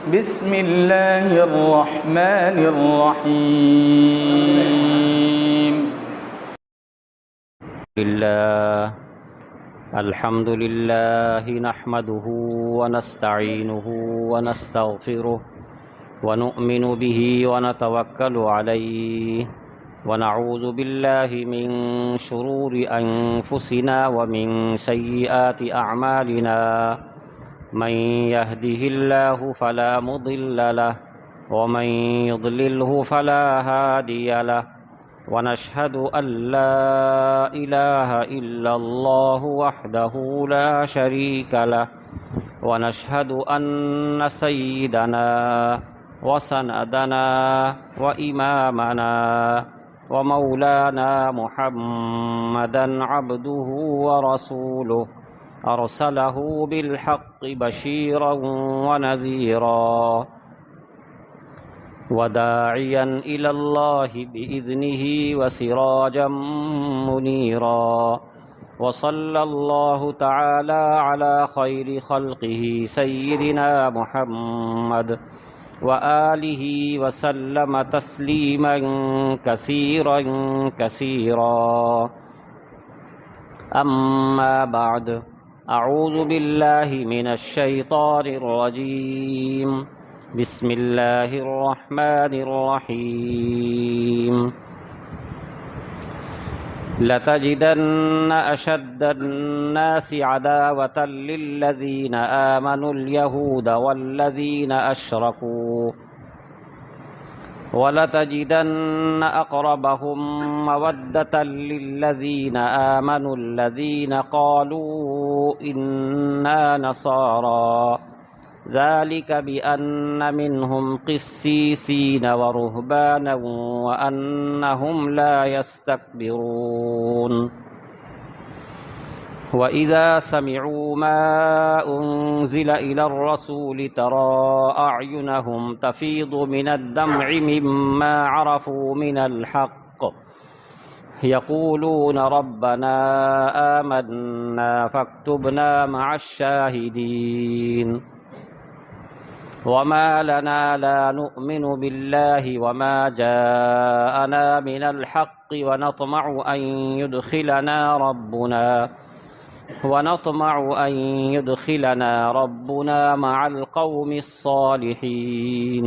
بسم الله الرحمن الرحيم. الحمد لله نحمده ونستعينه ونستغفره ونؤمن به ونتوكل عليه ونعوذ بالله من شرور أنفسنا ومن سيئات أعمالنا من يهده الله فلا مضل له ومن يضلله فلا هادي له ونشهد أن لا إله إلا الله وحده لا شريك له ونشهد أن سيدنا وسندنا وإمامنا ومولانا محمدا عبده ورسوله أرسله بالحق بشيرا ونذيرا وداعيا إلى الله بإذنه وسراجا منيرا وصلى الله تعالى على خير خلقه سيدنا محمد وآله وسلم تسليما كثيرا كثيرا. أما بعد، أعوذ بالله من الشيطان الرجيم. بسم الله الرحمن الرحيم. لتجدن أشد الناس عداوة للذين آمنوا اليهود والذين أشركوا ولتجدن أقربهم مودة للذين آمنوا الذين قالوا إنا نصارى ذلك بأن منهم قسيسين ورهبانا وأنهم لا يستكبرون. وإذا سمعوا ما أنزل إلى الرسول ترى أعينهم تفيض من الدمع مما عرفوا من الحق يقولون ربنا آمنا فاكتبنا مع الشاهدين. وما لنا لا نؤمن بالله وما جاءنا من الحق ونطمع أن يدخلنا ربنا مع القوم الصالحين.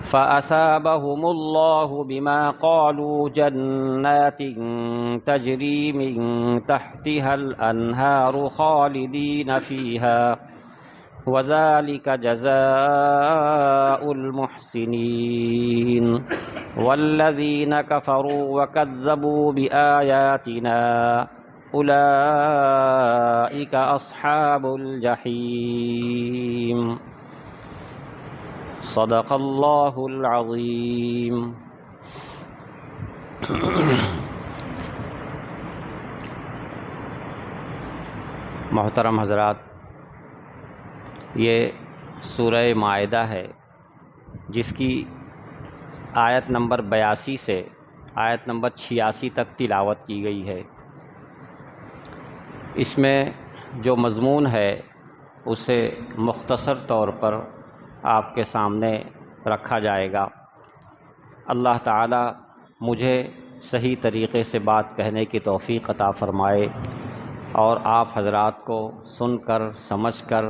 فأثابهم الله بما قالوا جنات تجري من تحتها الأنهار خالدين فيها وذلك جزاء المحسنين. والذين كفروا وكذبوا بآياتنا أولئك أصحاب الجحيم. صدق اللہ العظیم. محترم حضرات، یہ سورہ مائدہ ہے جس کی آیت نمبر 82 سے آیت نمبر 86 تک تلاوت کی گئی ہے. اس میں جو مضمون ہے اسے مختصر طور پر آپ کے سامنے رکھا جائے گا. اللہ تعالی مجھے صحیح طریقے سے بات کہنے کی توفیق عطا فرمائے اور آپ حضرات کو سن کر سمجھ کر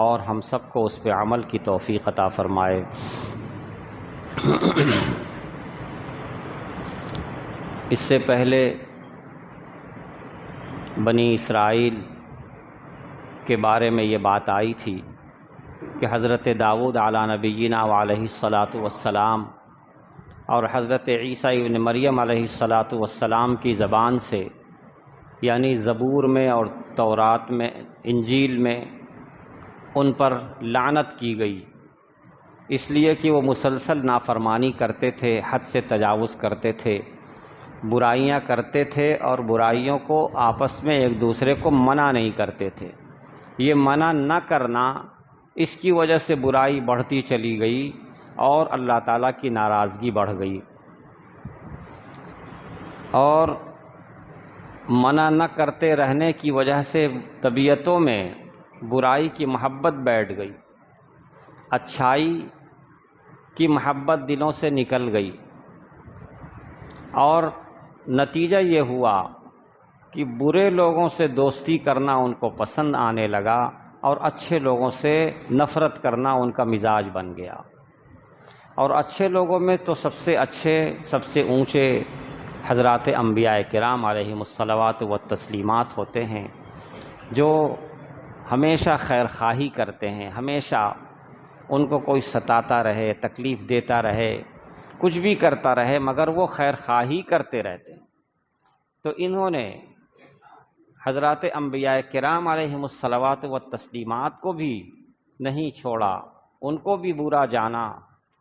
اور ہم سب کو اس پہ عمل کی توفیق عطا فرمائے. اس سے پہلے بنی اسرائیل کے بارے میں یہ بات آئی تھی کہ حضرت داؤد علی نبینا علیہ الصلاۃ والسلام اور حضرت عیسیٰ ابن مریم علیہ الصلاۃ والسلام کی زبان سے، یعنی زبور میں اور تورات میں، انجیل میں ان پر لعنت کی گئی، اس لیے کہ وہ مسلسل نافرمانی کرتے تھے، حد سے تجاوز کرتے تھے، برائیاں کرتے تھے اور برائیوں کو آپس میں ایک دوسرے کو منع نہیں کرتے تھے. یہ منع نہ کرنا، اس کی وجہ سے برائی بڑھتی چلی گئی اور اللہ تعالیٰ کی ناراضگی بڑھ گئی. اور منع نہ کرتے رہنے کی وجہ سے طبیعتوں میں برائی کی محبت بیٹھ گئی. اچھائی کی محبت دلوں سے نکل گئی، اور نتیجہ یہ ہوا کہ برے لوگوں سے دوستی کرنا ان کو پسند آنے لگا اور اچھے لوگوں سے نفرت کرنا ان کا مزاج بن گیا۔ اور اچھے لوگوں میں تو سب سے اچھے، سب سے اونچے حضرات انبیاء کرام علیہم الصلوات والتسلیمات ہوتے ہیں، جو ہمیشہ خیر خواہی کرتے ہیں، ہمیشہ ان کو کوئی ستاتا رہے، تکلیف دیتا رہے، کچھ بھی کرتا رہے، مگر وہ خیر خواہی کرتے رہتے ہیں۔ تو انہوں نے حضرات انبیاء کرام علیہم الصلوات والتسلیمات کو بھی نہیں چھوڑا، ان کو بھی برا جانا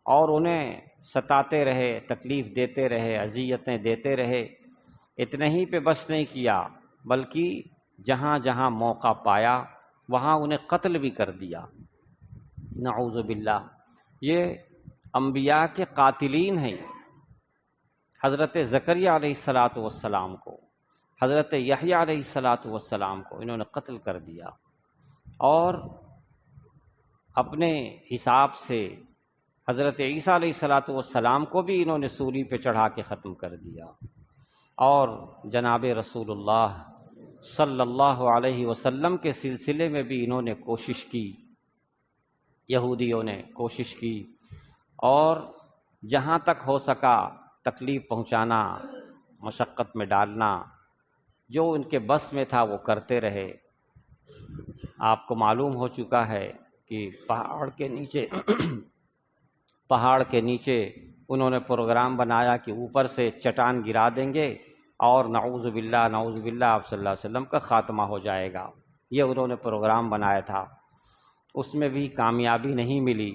اور انہیں ستاتے رہے، تکلیف دیتے رہے، اذیتیں دیتے رہے۔ اتنے ہی پہ بس نہیں کیا، بلکہ جہاں جہاں موقع پایا وہاں انہیں قتل بھی کر دیا، نعوذ باللہ۔ یہ انبیاء کے قاتلین ہیں۔ حضرت زکریا علیہ السلام کو، حضرت یحییٰ علیہ السلام کو انہوں نے قتل کر دیا، اور اپنے حساب سے حضرت عیسیٰ علیہ السلام کو بھی انہوں نے سولی پہ چڑھا کے ختم کر دیا، اور جناب رسول اللہ صلی اللہ علیہ وسلم کے سلسلے میں بھی انہوں نے کوشش کی، یہودیوں نے کوشش کی، اور جہاں تک ہو سکا تکلیف پہنچانا، مشقت میں ڈالنا، جو ان کے بس میں تھا وہ کرتے رہے۔ آپ کو معلوم ہو چکا ہے کہ پہاڑ کے نیچے انہوں نے پروگرام بنایا کہ اوپر سے چٹان گرا دیں گے اور نعوذ باللہ آپ صلی اللہ علیہ وسلم کا خاتمہ ہو جائے گا۔ یہ انہوں نے پروگرام بنایا تھا، اس میں بھی کامیابی نہیں ملی۔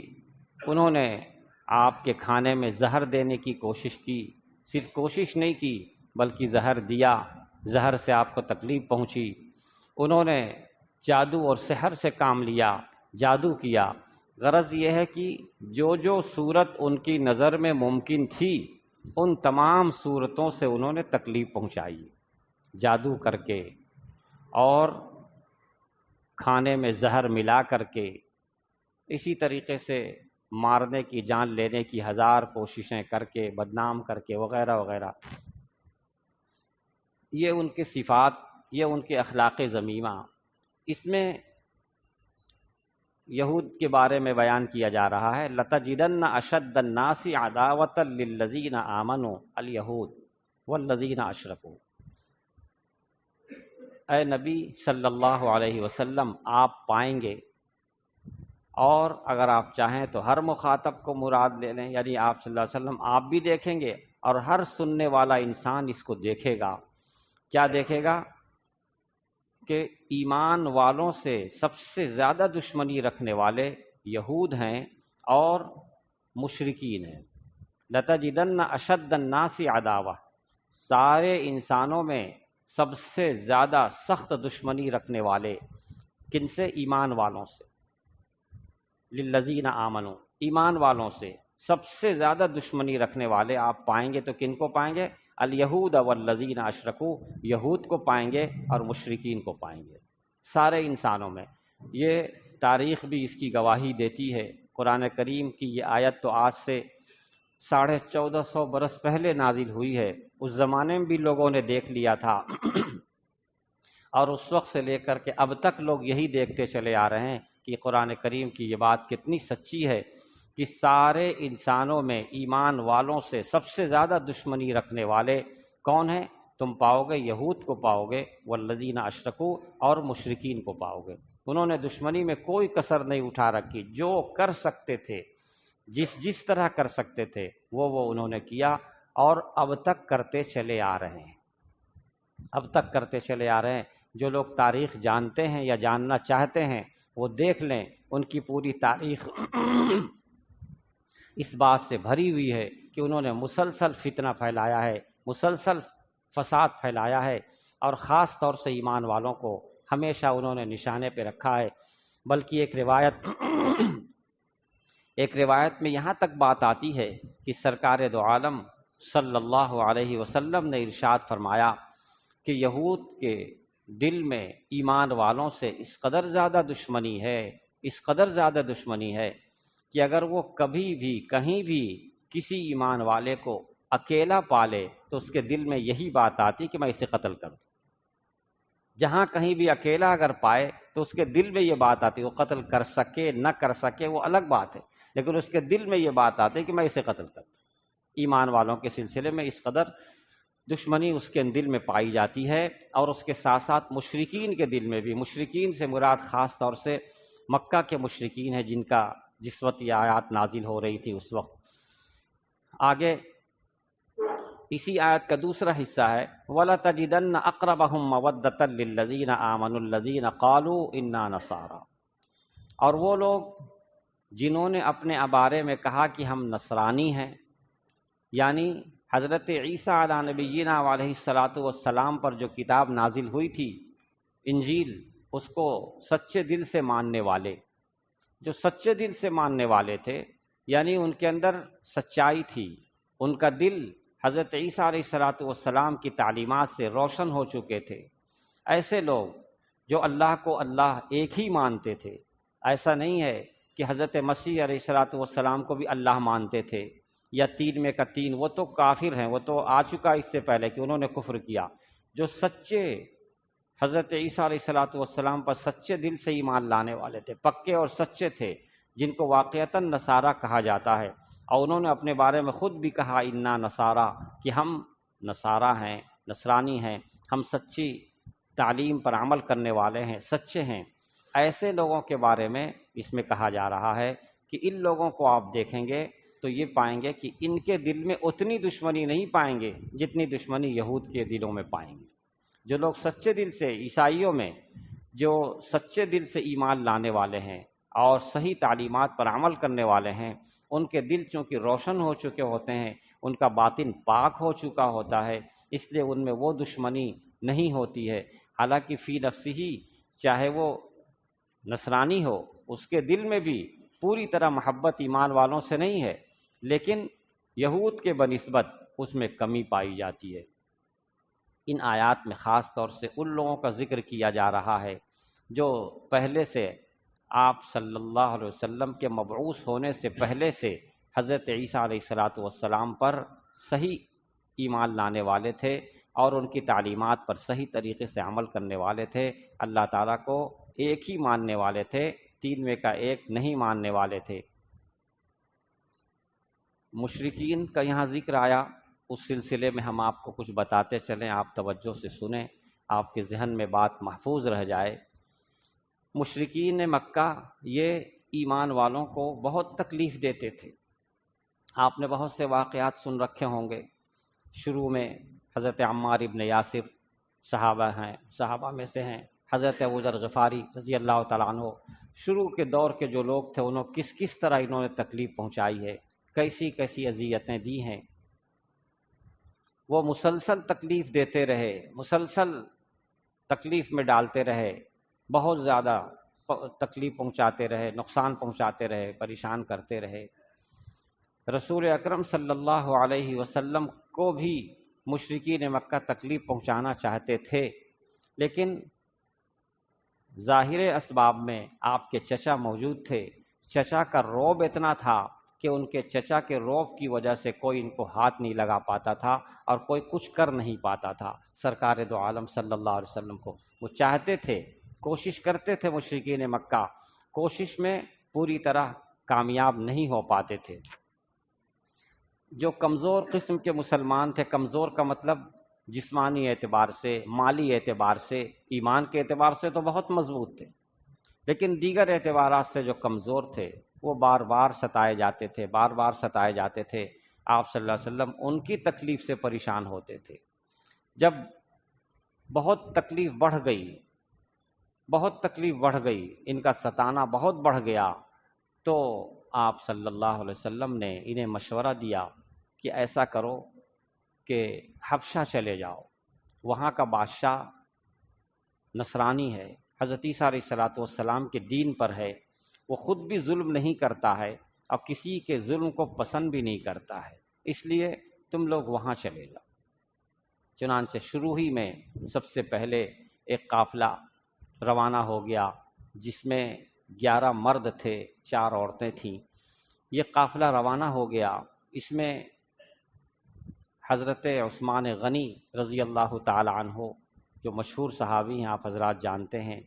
انہوں نے آپ کے کھانے میں زہر دینے کی کوشش کی، صرف کوشش نہیں کی بلکہ زہر دیا، زہر سے آپ کو تکلیف پہنچی۔ انہوں نے جادو اور سحر سے کام لیا، جادو کیا۔ غرض یہ ہے کہ جو جو صورت ان کی نظر میں ممکن تھی ان تمام صورتوں سے انہوں نے تکلیف پہنچائی، جادو کر کے اور کھانے میں زہر ملا کر کے، اسی طریقے سے مارنے کی، جان لینے کی ہزار کوششیں کر کے، بدنام کر کے، وغیرہ وغیرہ۔ یہ ان کے صفات، یہ ان کے اخلاق ذمیمہ۔ اس میں یہود کے بارے میں بیان کیا جا رہا ہے، لَتَجِدَنَّ أَشَدَّ النَّاسِ عَدَاوَةً لِلَّذِينَ آمَنُوا الْيَهُودُ وَالَّذِينَ أَشْرَكُوا۔ اے نبی صلی اللہ علیہ وسلم، آپ پائیں گے، اور اگر آپ چاہیں تو ہر مخاطب کو مراد لے لیں، یعنی آپ صلی اللہ علیہ وسلم آپ بھی دیکھیں گے اور ہر سننے والا انسان اس کو دیکھے گا۔ کیا دیکھے گا؟ کہ ایمان والوں سے سب سے زیادہ دشمنی رکھنے والے یہود ہیں اور مشرکین ہیں۔ لَتَجِدَنَّ أَشَدَّ النَّاسِ عَدَاوَةً، سارے انسانوں میں سب سے زیادہ سخت دشمنی رکھنے والے کن سے؟ ایمان والوں سے۔ لِلَّذِينَ آمَنُوا، ایمان والوں سے سب سے زیادہ دشمنی رکھنے والے آپ پائیں گے، تو کن کو پائیں گے؟ الیہود والذین اشرکوا، یہود کو پائیں گے اور مشرکین کو پائیں گے، سارے انسانوں میں۔ یہ تاریخ بھی اس کی گواہی دیتی ہے۔ قرآن کریم کی یہ آیت تو آج سے 1450 برس پہلے نازل ہوئی ہے، اس زمانے میں بھی لوگوں نے دیکھ لیا تھا اور اس وقت سے لے کر کے اب تک لوگ یہی دیکھتے چلے آ رہے ہیں کہ قرآن کریم کی یہ بات کتنی سچی ہے کہ سارے انسانوں میں ایمان والوں سے سب سے زیادہ دشمنی رکھنے والے کون ہیں؟ تم پاؤ گے یہود کو پاؤ گے، والذین اشرکوا، اور مشرکین کو پاؤ گے۔ انہوں نے دشمنی میں کوئی کسر نہیں اٹھا رکھی، جو کر سکتے تھے، جس طرح کر سکتے تھے وہ انہوں نے کیا، اور اب تک کرتے چلے آ رہے ہیں، اب تک کرتے چلے آ رہے ہیں۔ جو لوگ تاریخ جانتے ہیں یا جاننا چاہتے ہیں وہ دیکھ لیں، ان کی پوری تاریخ اس بات سے بھری ہوئی ہے کہ انہوں نے مسلسل فتنہ پھیلایا ہے، مسلسل فساد پھیلایا ہے، اور خاص طور سے ایمان والوں کو ہمیشہ انہوں نے نشانے پہ رکھا ہے۔ بلکہ ایک روایت میں یہاں تک بات آتی ہے کہ سرکار دو عالم صلی اللہ علیہ وسلم نے ارشاد فرمایا کہ یہود کے دل میں ایمان والوں سے اس قدر زیادہ دشمنی ہے، اس قدر زیادہ دشمنی ہے کہ اگر وہ کبھی بھی کہیں بھی کسی ایمان والے کو اکیلا پالے تو اس کے دل میں یہی بات آتی کہ میں اسے قتل کر دوں۔ جہاں کہیں بھی اکیلا اگر پائے تو اس کے دل میں یہ بات آتی، وہ قتل کر سکے نہ کر سکے وہ الگ بات ہے، لیکن اس کے دل میں یہ بات آتی کہ میں اسے قتل کر دوں۔ ایمان والوں کے سلسلے میں اس قدر دشمنی اس کے دل میں پائی جاتی ہے، اور اس کے ساتھ ساتھ مشرکین کے دل میں بھی۔ مشرکین سے مراد خاص طور سے مکہ کے مشرکین ہیں، جس وقت یہ آیات نازل ہو رہی تھی اس وقت۔ آگے اسی آیت کا دوسرا حصہ ہے وَلَتَجِدَنَّ أَقْرَبَهُمْ مَوَدَّةً لِلَّذِينَ آمَنُوا الَّذِينَ قَالُوا إِنَّا نَصَارَىٰ، اور وہ لوگ جنہوں نے اپنے بارے میں کہا کہ ہم نصرانی ہیں، یعنی حضرت عیسیٰ علیہ نبینا علیہ الصلاۃ والسلام پر جو کتاب نازل ہوئی تھی انجیل، اس کو سچے دل سے ماننے والے، جو سچے دل سے ماننے والے تھے، یعنی ان کے اندر سچائی تھی، ان کا دل حضرت عیسیٰ علیہ الصلاۃ والسلام کی تعلیمات سے روشن ہو چکے تھے۔ ایسے لوگ جو اللہ کو اللہ ایک ہی مانتے تھے، ایسا نہیں ہے کہ حضرت مسیح علیہ الصلاۃ والسلام کو بھی اللہ مانتے تھے یا تین میں کا تین، وہ تو کافر ہیں، وہ تو آ چکا اس سے پہلے کہ انہوں نے کفر کیا۔ جو سچے حضرت عیسیٰ علیہ الصلاۃ والسلام پر سچے دل سے ایمان لانے والے تھے، پکے اور سچے تھے، جن کو واقعتاً نصارہ کہا جاتا ہے، اور انہوں نے اپنے بارے میں خود بھی کہا انا نصارہ، کہ ہم نصارہ ہیں، نصرانی ہیں، ہم سچی تعلیم پر عمل کرنے والے ہیں، سچے ہیں۔ ایسے لوگوں کے بارے میں اس میں کہا جا رہا ہے کہ ان لوگوں کو آپ دیکھیں گے تو یہ پائیں گے کہ ان کے دل میں اتنی دشمنی نہیں پائیں گے جتنی دشمنی یہود کے دلوں میں پائیں گے۔ جو لوگ سچے دل سے، عیسائیوں میں جو سچے دل سے ایمان لانے والے ہیں اور صحیح تعلیمات پر عمل کرنے والے ہیں، ان کے دل چونکہ روشن ہو چکے ہوتے ہیں، ان کا باطن پاک ہو چکا ہوتا ہے، اس لیے ان میں وہ دشمنی نہیں ہوتی ہے۔ حالانکہ فی نفسہ چاہے وہ نصرانی ہو، اس کے دل میں بھی پوری طرح محبت ایمان والوں سے نہیں ہے، لیکن یہود کے بنسبت اس میں کمی پائی جاتی ہے۔ ان آیات میں خاص طور سے ان لوگوں کا ذکر کیا جا رہا ہے جو پہلے سے آپ صلی اللہ علیہ وسلم کے مبعوث ہونے سے پہلے سے حضرت عیسیٰ علیہ الصلاۃ والسلام پر صحیح ایمان لانے والے تھے اور ان کی تعلیمات پر صحیح طریقے سے عمل کرنے والے تھے، اللہ تعالیٰ کو ایک ہی ماننے والے تھے، تین میں کا ایک نہیں ماننے والے تھے۔ مشرکین کا یہاں ذکر آیا، اس سلسلے میں ہم آپ کو کچھ بتاتے چلیں، آپ توجہ سے سنیں، آپ کے ذہن میں بات محفوظ رہ جائے۔ مشرکین مکہ یہ ایمان والوں کو بہت تکلیف دیتے تھے۔ آپ نے بہت سے واقعات سن رکھے ہوں گے۔ شروع میں حضرت عمار ابن یاسر صحابہ میں سے ہیں، حضرت ابوذر غفاری رضی اللہ تعالیٰ عنہ، شروع کے دور کے جو لوگ تھے انہوں کس طرح انہوں نے تکلیف پہنچائی ہے، کیسی کیسی اذیتیں دی ہیں۔ وہ مسلسل تکلیف دیتے رہے، مسلسل تکلیف میں ڈالتے رہے، بہت زیادہ تکلیف پہنچاتے رہے، نقصان پہنچاتے رہے، پریشان کرتے رہے۔ رسول اکرم صلی اللہ علیہ وسلم کو بھی مشرکین مکہ تکلیف پہنچانا چاہتے تھے، لیکن ظاہر اسباب میں آپ کے چچا موجود تھے۔ چچا کا رعب اتنا تھا کہ ان کے چچا کے رعب کی وجہ سے کوئی ان کو ہاتھ نہیں لگا پاتا تھا اور کوئی کچھ کر نہیں پاتا تھا سرکار دو عالم صلی اللہ علیہ وسلم کو۔ وہ چاہتے تھے، کوشش کرتے تھے، مشرکین مکہ کوشش میں پوری طرح کامیاب نہیں ہو پاتے تھے۔ جو کمزور قسم کے مسلمان تھے، کمزور کا مطلب جسمانی اعتبار سے، مالی اعتبار سے، ایمان کے اعتبار سے تو بہت مضبوط تھے، لیکن دیگر اعتبارات سے جو کمزور تھے وہ بار بار ستائے جاتے تھے۔ آپ صلی اللہ علیہ وسلم ان کی تکلیف سے پریشان ہوتے تھے۔ جب بہت تکلیف بڑھ گئی، ان کا ستانا بہت بڑھ گیا، تو آپ صلی اللہ علیہ وسلم نے انہیں مشورہ دیا کہ ایسا کرو کہ حبشہ چلے جاؤ، وہاں کا بادشاہ نصرانی ہے، حضرت عیسیٰ علیہ الصلاۃ والسلام کے دین پر ہے، وہ خود بھی ظلم نہیں کرتا ہے اور کسی کے ظلم کو پسند بھی نہیں کرتا ہے، اس لیے تم لوگ وہاں چلے جاؤ۔ چنانچہ شروع ہی میں سب سے پہلے ایک قافلہ روانہ ہو گیا، جس میں 11 مرد تھے، 4 عورتیں تھیں، یہ قافلہ روانہ ہو گیا۔ اس میں حضرت عثمان غنی رضی اللہ تعالی عنہ جو مشہور صحابی ہیں، آپ حضرات جانتے ہیں،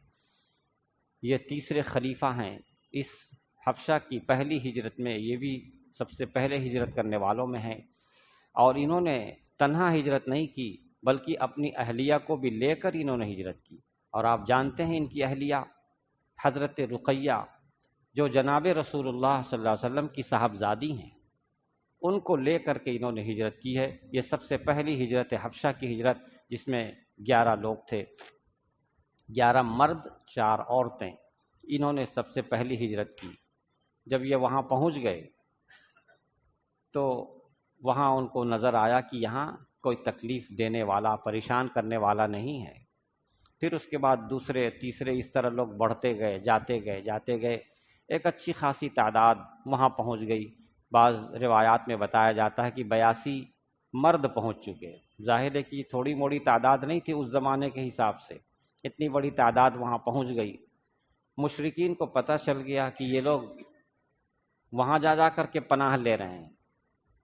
یہ تیسرے خلیفہ ہیں اس حبشہ کی پہلی ہجرت میں، یہ بھی سب سے پہلے ہجرت کرنے والوں میں ہیں، اور انہوں نے تنہا ہجرت نہیں کی بلکہ اپنی اہلیہ کو بھی لے کر انہوں نے ہجرت کی۔ اور آپ جانتے ہیں ان کی اہلیہ حضرت رقیہ جو جناب رسول اللہ صلی اللہ علیہ وسلم کی صاحبزادی ہیں، ان کو لے کر کے انہوں نے ہجرت کی ہے۔ یہ سب سے پہلی ہجرت حبشہ کی ہجرت، جس میں 11 لوگ تھے، 11 مرد 4 عورتیں، انہوں نے سب سے پہلی ہجرت کی۔ جب یہ وہاں پہنچ گئے تو وہاں ان کو نظر آیا کہ یہاں کوئی تکلیف دینے والا، پریشان کرنے والا نہیں ہے۔ پھر اس کے بعد دوسرے تیسرے اس طرح لوگ بڑھتے گئے، جاتے گئے، ایک اچھی خاصی تعداد وہاں پہنچ گئی۔ بعض روایات میں بتایا جاتا ہے کہ 82 مرد پہنچ چکے۔ ظاہر ہے کہ تھوڑی موڑی تعداد نہیں تھی اس زمانے کے حساب سے، اتنی بڑی تعداد وہاں پہنچ گئی۔ مشرکین کو پتہ چل گیا کہ یہ لوگ وہاں جا کر کے پناہ لے رہے ہیں،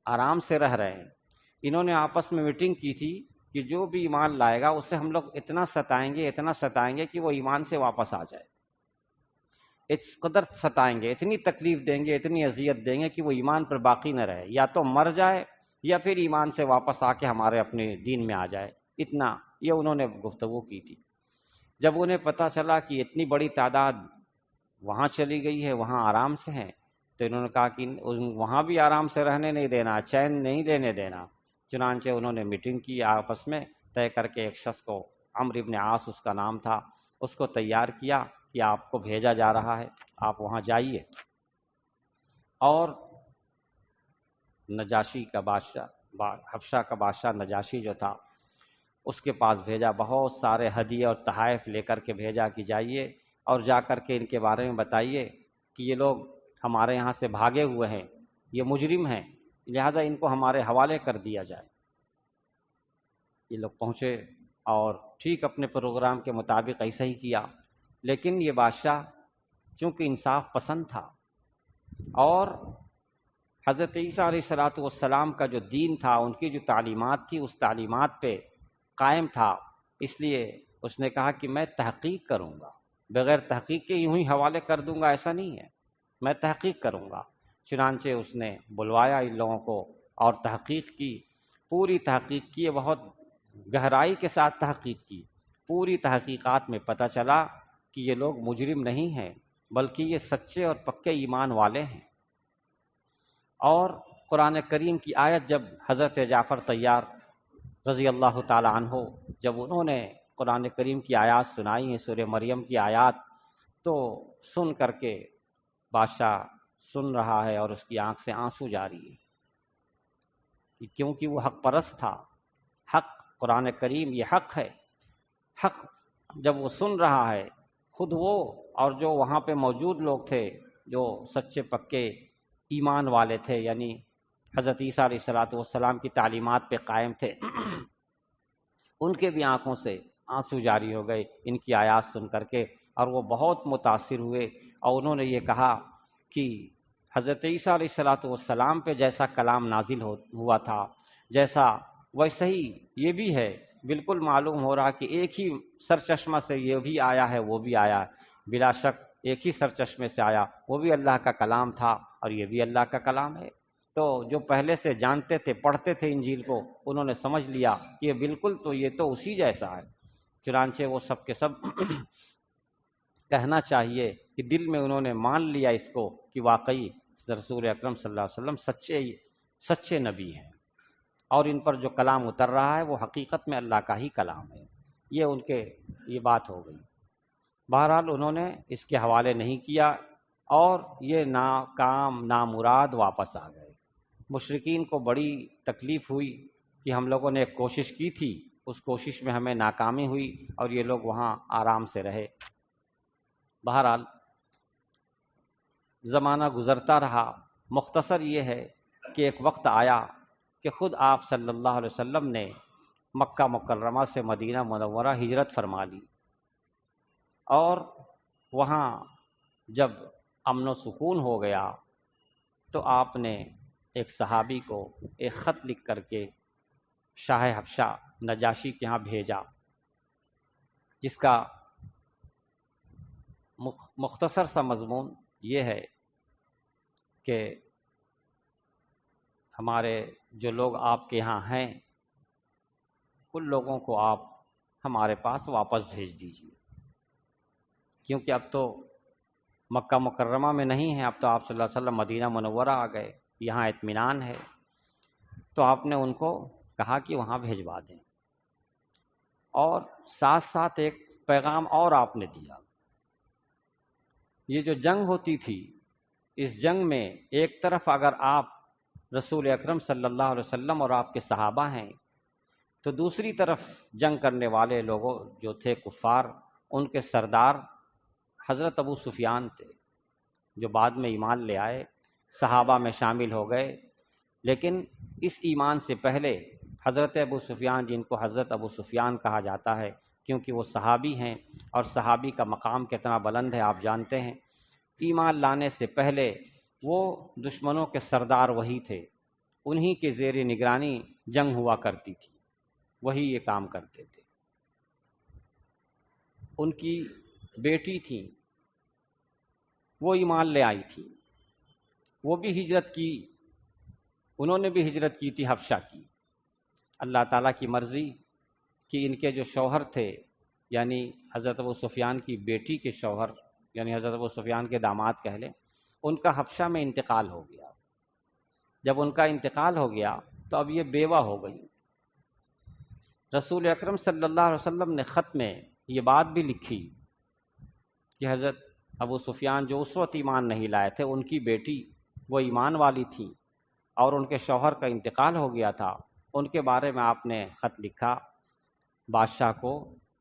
آرام سے رہ رہے ہیں۔ انہوں نے آپس میں میٹنگ کی تھی کہ جو بھی ایمان لائے گا اسے ہم لوگ اتنا ستائیں گے کہ وہ ایمان سے واپس آ جائے، اس قدر ستائیں گے، اتنی تکلیف دیں گے، اتنی اذیت دیں گے کہ وہ ایمان پر باقی نہ رہے، یا تو مر جائے یا پھر ایمان سے واپس آ کے ہمارے اپنے دین میں آ جائے۔ اتنا یہ انہوں نے گفتگو کی تھی۔ جب انہیں پتہ چلا کہ اتنی بڑی تعداد وہاں چلی گئی ہے، وہاں آرام سے ہیں، تو انہوں نے کہا کہ وہاں بھی آرام سے رہنے نہیں دینا، چین نہیں لینے دینا۔ چنانچہ انہوں نے میٹنگ کی آپس میں، طے کر کے ایک شخص کو، عمرو بن عاص اس کا نام تھا، اس کو تیار کیا کہ آپ کو بھیجا جا رہا ہے، آپ وہاں جائیے۔ اور نجاشی کا بادشاہ، حبشہ کا بادشاہ نجاشی جو تھا، اس کے پاس بھیجا، بہت سارے ہدیے اور تحائف لے کر کے بھیجا کہ جائیے اور جا کر کے ان کے بارے میں بتائیے کہ یہ لوگ ہمارے یہاں سے بھاگے ہوئے ہیں، یہ مجرم ہیں، لہذا ان کو ہمارے حوالے کر دیا جائے۔ یہ لوگ پہنچے اور ٹھیک اپنے پروگرام کے مطابق ایسا ہی کیا، لیکن یہ بادشاہ چونکہ انصاف پسند تھا اور حضرت عیسیٰ علیہ السلام کا جو دین تھا، ان کی جو تعلیمات تھی، اس تعلیمات پہ قائم تھا، اس لیے اس نے کہا کہ میں تحقیق کروں گا، بغیر تحقیق کے یوں ہی حوالے کر دوں گا ایسا نہیں ہے، میں تحقیق کروں گا۔ چنانچہ اس نے بلوایا ان لوگوں کو اور تحقیق کی، پوری تحقیق کی، بہت گہرائی کے ساتھ تحقیق کی۔ پوری تحقیقات میں پتہ چلا کہ یہ لوگ مجرم نہیں ہیں بلکہ یہ سچے اور پکے ایمان والے ہیں۔ اور قرآن کریم کی آیت جب حضرت جعفر طیار رضی اللہ تعالی عنہ جب انہوں نے قرآن کریم کی آیات سنائی ہیں، سورہ مریم کی آیات، تو سن کر کے بادشاہ سن رہا ہے اور اس کی آنکھ سے آنسو جاری ہے، کیونکہ وہ حق پرست تھا۔ حق، قرآن کریم یہ حق ہے، حق جب وہ سن رہا ہے، خود وہ اور جو وہاں پہ موجود لوگ تھے جو سچے پکے ایمان والے تھے، یعنی حضرت عیسیٰ علیہ السلام کی تعلیمات پہ قائم تھے، ان کے بھی آنکھوں سے آنسو جاری ہو گئے ان کی آیات سن کر کے، اور وہ بہت متاثر ہوئے، اور انہوں نے یہ کہا کہ حضرت عیسیٰ علیہ السلام پہ جیسا کلام نازل ہوا تھا، جیسا ویسا ہی یہ بھی ہے، بالکل معلوم ہو رہا کہ ایک ہی سرچشمہ سے یہ بھی آیا ہے، وہ بھی آیا ہے، بلا شک ایک ہی سرچشمے سے آیا، وہ بھی اللہ کا کلام تھا اور یہ بھی اللہ کا کلام ہے۔ تو جو پہلے سے جانتے تھے، پڑھتے تھے انجیل کو، انہوں نے سمجھ لیا کہ یہ بالکل تو یہ تو اسی جیسا ہے۔ چنانچہ وہ سب کے سب کہنا چاہیے کہ دل میں انہوں نے مان لیا اس کو کہ واقعی رسول اکرم صلی اللہ علیہ وسلم سچے نبی ہیں، اور ان پر جو کلام اتر رہا ہے وہ حقیقت میں اللہ کا ہی کلام ہے۔ یہ ان کے یہ بات ہو گئی۔ بہرحال انہوں نے اس کے حوالے نہیں کیا اور یہ ناکام نامراد واپس آ گئے۔ مشرکین کو بڑی تکلیف ہوئی کہ ہم لوگوں نے ایک کوشش کی تھی، اس کوشش میں ہمیں ناکامی ہوئی اور یہ لوگ وہاں آرام سے رہے۔ بہرحال زمانہ گزرتا رہا۔ مختصر یہ ہے کہ ایک وقت آیا کہ خود آپ صلی اللہ علیہ وسلم نے مکہ مکرمہ سے مدینہ منورہ ہجرت فرما لی، اور وہاں جب امن و سکون ہو گیا تو آپ نے ایک صحابی کو ایک خط لکھ کر کے شاہ حبشہ نجاشی کے ہاں بھیجا، جس کا مختصر سا مضمون یہ ہے کہ ہمارے جو لوگ آپ کے یہاں ہیں ان لوگوں کو آپ ہمارے پاس واپس بھیج دیجیے، کیونکہ اب تو مکہ مکرمہ میں نہیں ہیں، اب تو آپ صلی اللہ علیہ وسلم مدینہ منورہ آ گئے، یہاں اطمینان ہے۔ تو آپ نے ان کو کہا کہ وہاں بھیجوا دیں، اور ساتھ ساتھ ایک پیغام اور آپ نے دیا۔ یہ جو جنگ ہوتی تھی، اس جنگ میں ایک طرف اگر آپ رسول اکرم صلی اللہ علیہ وسلم اور آپ کے صحابہ ہیں، تو دوسری طرف جنگ کرنے والے لوگوں جو تھے کفار، ان کے سردار حضرت ابو سفیان تھے، جو بعد میں ایمان لے آئے، صحابہ میں شامل ہو گئے، لیکن اس ایمان سے پہلے حضرت ابو سفیان، جن کو حضرت ابو سفیان کہا جاتا ہے کیونکہ وہ صحابی ہیں، اور صحابی کا مقام کتنا بلند ہے آپ جانتے ہیں، ایمان لانے سے پہلے وہ دشمنوں کے سردار وہی تھے، انہی کے زیر نگرانی جنگ ہوا کرتی تھی، وہی یہ کام کرتے تھے۔ ان کی بیٹی تھیں، وہ ایمان لے آئی تھی، وہ بھی ہجرت کی، انہوں نے بھی ہجرت کی تھی حبشہ کی۔ اللہ تعالیٰ کی مرضی کہ ان کے جو شوہر تھے، یعنی حضرت ابو سفیان کی بیٹی کے شوہر، یعنی حضرت ابو سفیان کے داماد کہہ لیں، ان کا حبشہ میں انتقال ہو گیا۔ جب ان کا انتقال ہو گیا تو اب یہ بیوہ ہو گئی۔ رسول اکرم صلی اللہ علیہ وسلم نے خط میں یہ بات بھی لکھی کہ حضرت ابو سفیان جو اس وقت ایمان نہیں لائے تھے، ان کی بیٹی وہ ایمان والی تھی اور ان کے شوہر کا انتقال ہو گیا تھا، ان کے بارے میں آپ نے خط لکھا بادشاہ کو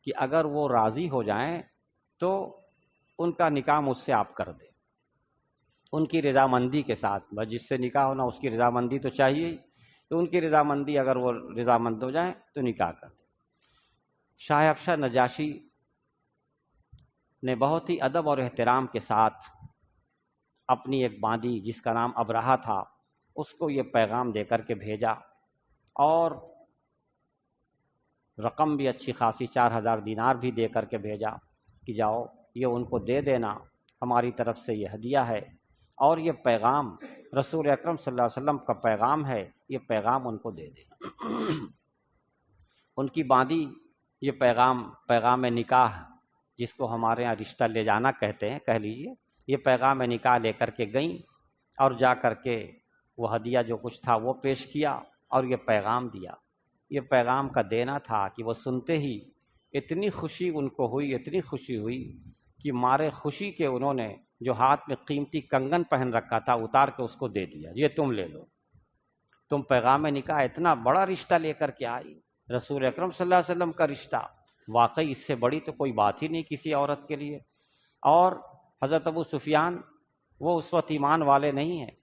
کہ اگر وہ راضی ہو جائیں تو ان کا نکاح مجھ سے آپ کر دیں، ان کی رضامندی کے ساتھ، بس جس سے نکاح ہونا اس کی رضامندی تو چاہیے ہی، تو ان کی رضامندی، اگر وہ رضامند ہو جائیں تو نکاح کر دیں۔ شاہ حبشہ نجاشی نے بہت ہی ادب اور احترام کے ساتھ اپنی ایک باندی جس کا نام ابرہہ تھا، اس کو یہ پیغام دے کر کے بھیجا، اور رقم بھی اچھی خاصی 4000 دینار بھی دے کر کے بھیجا کہ جاؤ یہ ان کو دے دینا، ہماری طرف سے یہ ہدیہ ہے، اور یہ پیغام رسول اکرم صلی اللہ علیہ وسلم کا پیغام ہے، یہ پیغام ان کو دے دینا۔ ان کی باندی یہ پیغام نکاح، جس کو ہمارے یہاں رشتہ لے جانا کہتے ہیں، کہہ لیجئے، یہ پیغام نکاح لے کر کے گئیں، اور جا کر کے وہ ہدیہ جو کچھ تھا وہ پیش کیا اور یہ پیغام دیا۔ یہ پیغام کا دینا تھا کہ وہ سنتے ہی اتنی خوشی ان کو ہوئی، اتنی خوشی ہوئی کہ مارے خوشی کے انہوں نے جو ہاتھ میں قیمتی کنگن پہن رکھا تھا اتار کے اس کو دے دیا، یہ تم لے لو، تم پیغام نکاح اتنا بڑا رشتہ لے کر کے آئی، رسول اکرم صلی اللہ علیہ وسلم کا رشتہ، واقعی اس سے بڑی تو کوئی بات ہی نہیں کسی عورت کے لیے۔ اور حضرت ابو سفیان وہ اس وقت ایمان والے نہیں ہیں،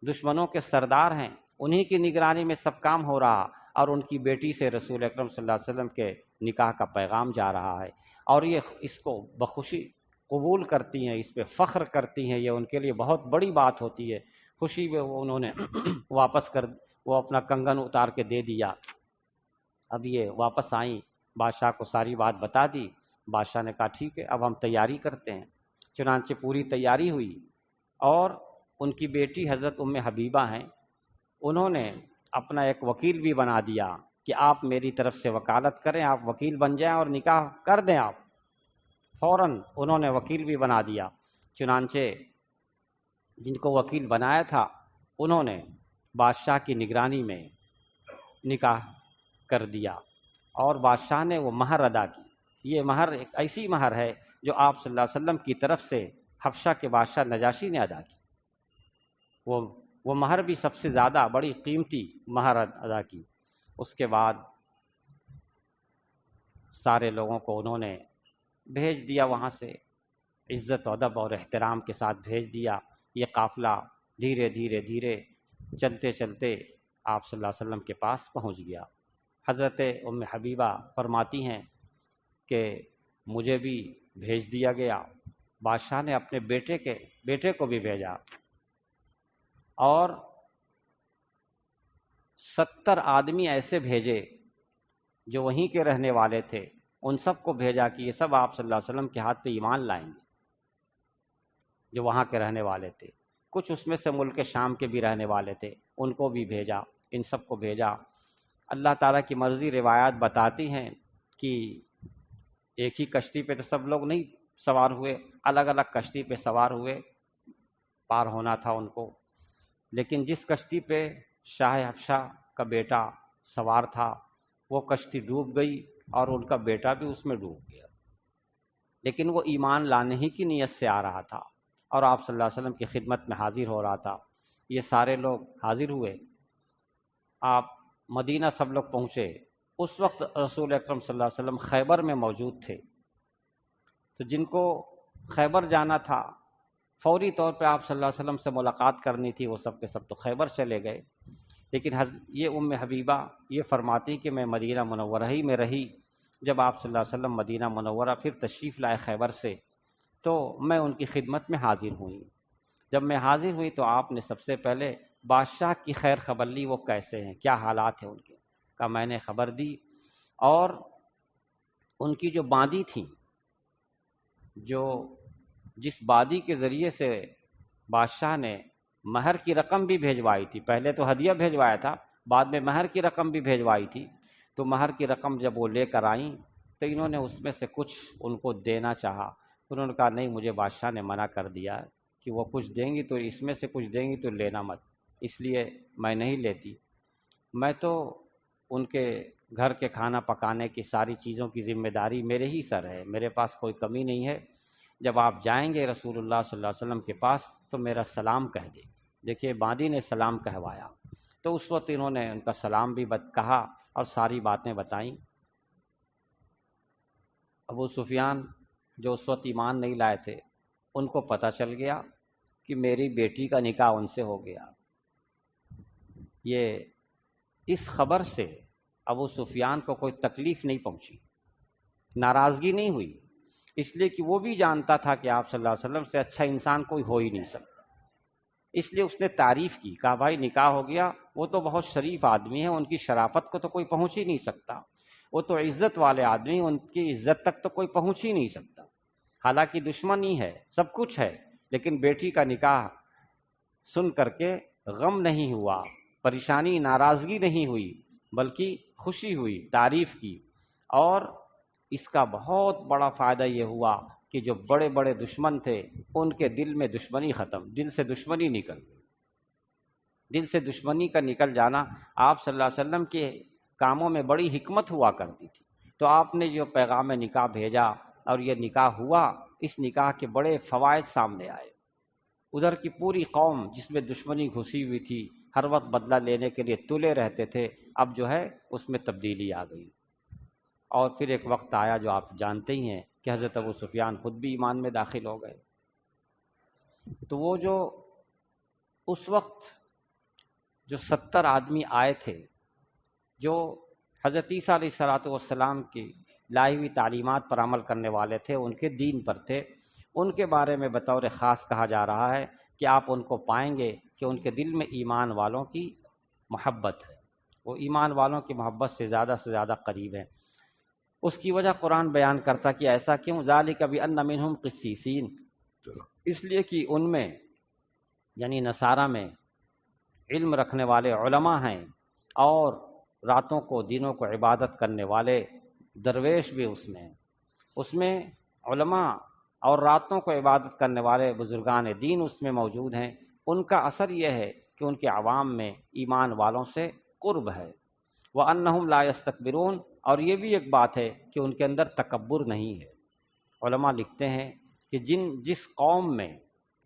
دشمنوں کے سردار ہیں، انہی کی نگرانی میں سب کام ہو رہا، اور ان کی بیٹی سے رسول اکرم صلی اللہ علیہ وسلم کے نکاح کا پیغام جا رہا ہے، اور یہ اس کو بخوشی قبول کرتی ہیں، اس پہ فخر کرتی ہیں، یہ ان کے لیے بہت بڑی بات ہوتی ہے۔ خوشی میں وہ انہوں نے واپس کر، وہ اپنا کنگن اتار کے دے دیا۔ اب یہ واپس آئیں، بادشاہ کو ساری بات بتا دی، بادشاہ نے کہا ٹھیک ہے اب ہم تیاری کرتے ہیں، چنانچہ پوری تیاری ہوئی، اور ان کی بیٹی حضرت ام حبیبہ ہیں، انہوں نے اپنا ایک وکیل بھی بنا دیا کہ آپ میری طرف سے وکالت کریں، آپ وکیل بن جائیں اور نکاح کر دیں آپ، فوراً انہوں نے وکیل بھی بنا دیا۔ چنانچہ جن کو وکیل بنایا تھا انہوں نے بادشاہ کی نگرانی میں نکاح کر دیا، اور بادشاہ نے وہ مہر ادا کی۔ یہ مہر ایک ایسی مہر ہے جو آپ صلی اللہ علیہ وسلم کی طرف سے حبشہ کے بادشاہ نجاشی نے ادا کی، وہ مہر بھی سب سے زیادہ بڑی قیمتی مہر ادا کی۔ اس کے بعد سارے لوگوں کو انہوں نے بھیج دیا وہاں سے، عزت و ادب اور احترام کے ساتھ بھیج دیا۔ یہ قافلہ دھیرے دھیرے دھیرے چلتے چلتے آپ صلی اللہ علیہ وسلم کے پاس پہنچ گیا۔ حضرت ام حبیبہ فرماتی ہیں کہ مجھے بھی بھیج دیا گیا، بادشاہ نے اپنے بیٹے کو بھی بھیجا، اور 70 آدمی ایسے بھیجے جو وہیں کے رہنے والے تھے، ان سب کو بھیجا کہ یہ سب آپ صلی اللہ علیہ وسلم کے ہاتھ پہ ایمان لائیں گے، جو وہاں کے رہنے والے تھے۔ کچھ اس میں سے ملک شام کے بھی رہنے والے تھے، ان کو بھی بھیجا، ان سب کو بھیجا۔ اللہ تعالیٰ کی مرضی، روایات بتاتی ہیں کہ ایک ہی کشتی پہ تو سب لوگ نہیں سوار ہوئے، الگ الگ کشتی پہ سوار ہوئے، پار ہونا تھا ان کو۔ لیکن جس کشتی پہ شاہ حبشہ کا بیٹا سوار تھا وہ کشتی ڈوب گئی اور ان کا بیٹا بھی اس میں ڈوب گیا، لیکن وہ ایمان لانے ہی کی نیت سے آ رہا تھا اور آپ صلی اللہ علیہ وسلم کی خدمت میں حاضر ہو رہا تھا۔ یہ سارے لوگ حاضر ہوئے، آپ مدینہ سب لوگ پہنچے۔ اس وقت رسول اکرم صلی اللہ علیہ وسلم خیبر میں موجود تھے، تو جن کو خیبر جانا تھا فوری طور پہ آپ صلی اللہ علیہ وسلم سے ملاقات کرنی تھی، وہ سب کے سب تو خیبر چلے گئے۔ لیکن یہ حبیبہ یہ فرماتی کہ میں مدینہ منورہ ہی میں رہی۔ جب آپ صلی اللہ علیہ وسلم مدینہ منورہ پھر تشریف لائے خیبر سے، تو میں ان کی خدمت میں حاضر ہوئی۔ جب میں حاضر ہوئی تو آپ نے سب سے پہلے بادشاہ کی خیر خبر لی، وہ کیسے ہیں، کیا حالات ہیں ان کے، کا میں نے خبر دی۔ اور ان کی جو باندی تھیں، جو جس بادی کے ذریعے سے بادشاہ نے مہر کی رقم بھی بھیجوائی تھی، پہلے تو ہدیہ بھیجوایا تھا، بعد میں مہر کی رقم بھی بھیجوائی تھی، تو مہر کی رقم جب وہ لے کر آئیں تو انہوں نے اس میں سے کچھ ان کو دینا چاہا، انہوں نے کہا نہیں، مجھے بادشاہ نے منع کر دیا کہ وہ کچھ دیں گی تو اس میں سے کچھ دیں گی تو لینا مت، اس لیے میں نہیں لیتی۔ میں تو ان کے گھر کے کھانا پکانے کی ساری چیزوں کی ذمہ داری میرے ہی سر ہے، میرے پاس کوئی کمی نہیں ہے۔ جب آپ جائیں گے رسول اللہ صلی اللہ علیہ وسلم کے پاس تو میرا سلام کہہ دیں۔ دیکھیے باندی نے سلام کہوایا، تو اس وقت انہوں نے ان کا سلام بھی کہا اور ساری باتیں بتائیں۔ ابو سفیان جو اس وقت ایمان نہیں لائے تھے، ان کو پتہ چل گیا کہ میری بیٹی کا نکاح ان سے ہو گیا۔ یہ اس خبر سے ابو سفیان کو کوئی تکلیف نہیں پہنچی، ناراضگی نہیں ہوئی، اس لیے کہ وہ بھی جانتا تھا کہ آپ صلی اللہ علیہ وسلم سے اچھا انسان کوئی ہو ہی نہیں سکتا، اس لیے اس نے تعریف کی، کہا بھائی نکاح ہو گیا، وہ تو بہت شریف آدمی ہیں، ان کی شرافت کو تو کوئی پہنچ ہی نہیں سکتا، وہ تو عزت والے آدمی، ان کی عزت تک تو کوئی پہنچ ہی نہیں سکتا، حالانکہ دشمنی ہے، سب کچھ ہے، لیکن بیٹی کا نکاح سن کر کے غم نہیں ہوا، پریشانی ناراضگی نہیں ہوئی، بلکہ خوشی ہوئی، تعریف کی۔ اور اس کا بہت بڑا فائدہ یہ ہوا کہ جو بڑے بڑے دشمن تھے ان کے دل میں دشمنی ختم، دل سے دشمنی نکل گئی۔ دل سے دشمنی کا نکل جانا آپ صلی اللہ علیہ وسلم کے کاموں میں بڑی حکمت ہوا کرتی تھی۔ تو آپ نے جو پیغام نکاح بھیجا اور یہ نکاح ہوا، اس نکاح کے بڑے فوائد سامنے آئے۔ ادھر کی پوری قوم جس میں دشمنی گھسی ہوئی تھی، ہر وقت بدلہ لینے کے لیے تلے رہتے تھے، اب جو ہے اس میں تبدیلی آ گئی۔ اور پھر ایک وقت آیا جو آپ جانتے ہی ہیں کہ حضرت ابو سفیان خود بھی ایمان میں داخل ہو گئے۔ تو وہ جو اس وقت جو 70 آدمی آئے تھے، جو حضرت عیسیٰ علیہ الصلوۃ والسلام کی لائی ہوئی تعلیمات پر عمل کرنے والے تھے، ان کے دین پر تھے، ان کے بارے میں بطور خاص کہا جا رہا ہے کہ آپ ان کو پائیں گے کہ ان کے دل میں ایمان والوں کی محبت ہے، وہ ایمان والوں کی محبت سے زیادہ قریب ہیں۔ اس کی وجہ قرآن بیان کرتا کہ ایسا کیوں، ذالک بأن منہم قسیسین، اس لیے کہ ان میں یعنی نصارہ میں علم رکھنے والے علماء ہیں، اور راتوں کو دنوں کو عبادت کرنے والے درویش بھی اس میں علماء اور راتوں کو عبادت کرنے والے بزرگان دین اس میں موجود ہیں۔ ان کا اثر یہ ہے کہ ان کے عوام میں ایمان والوں سے قرب ہے۔ وَأَنَّهُمْ لَا يَسْتَكْبِرُونَ، اور یہ بھی ایک بات ہے کہ ان کے اندر تکبر نہیں ہے۔ علماء لکھتے ہیں کہ جس قوم میں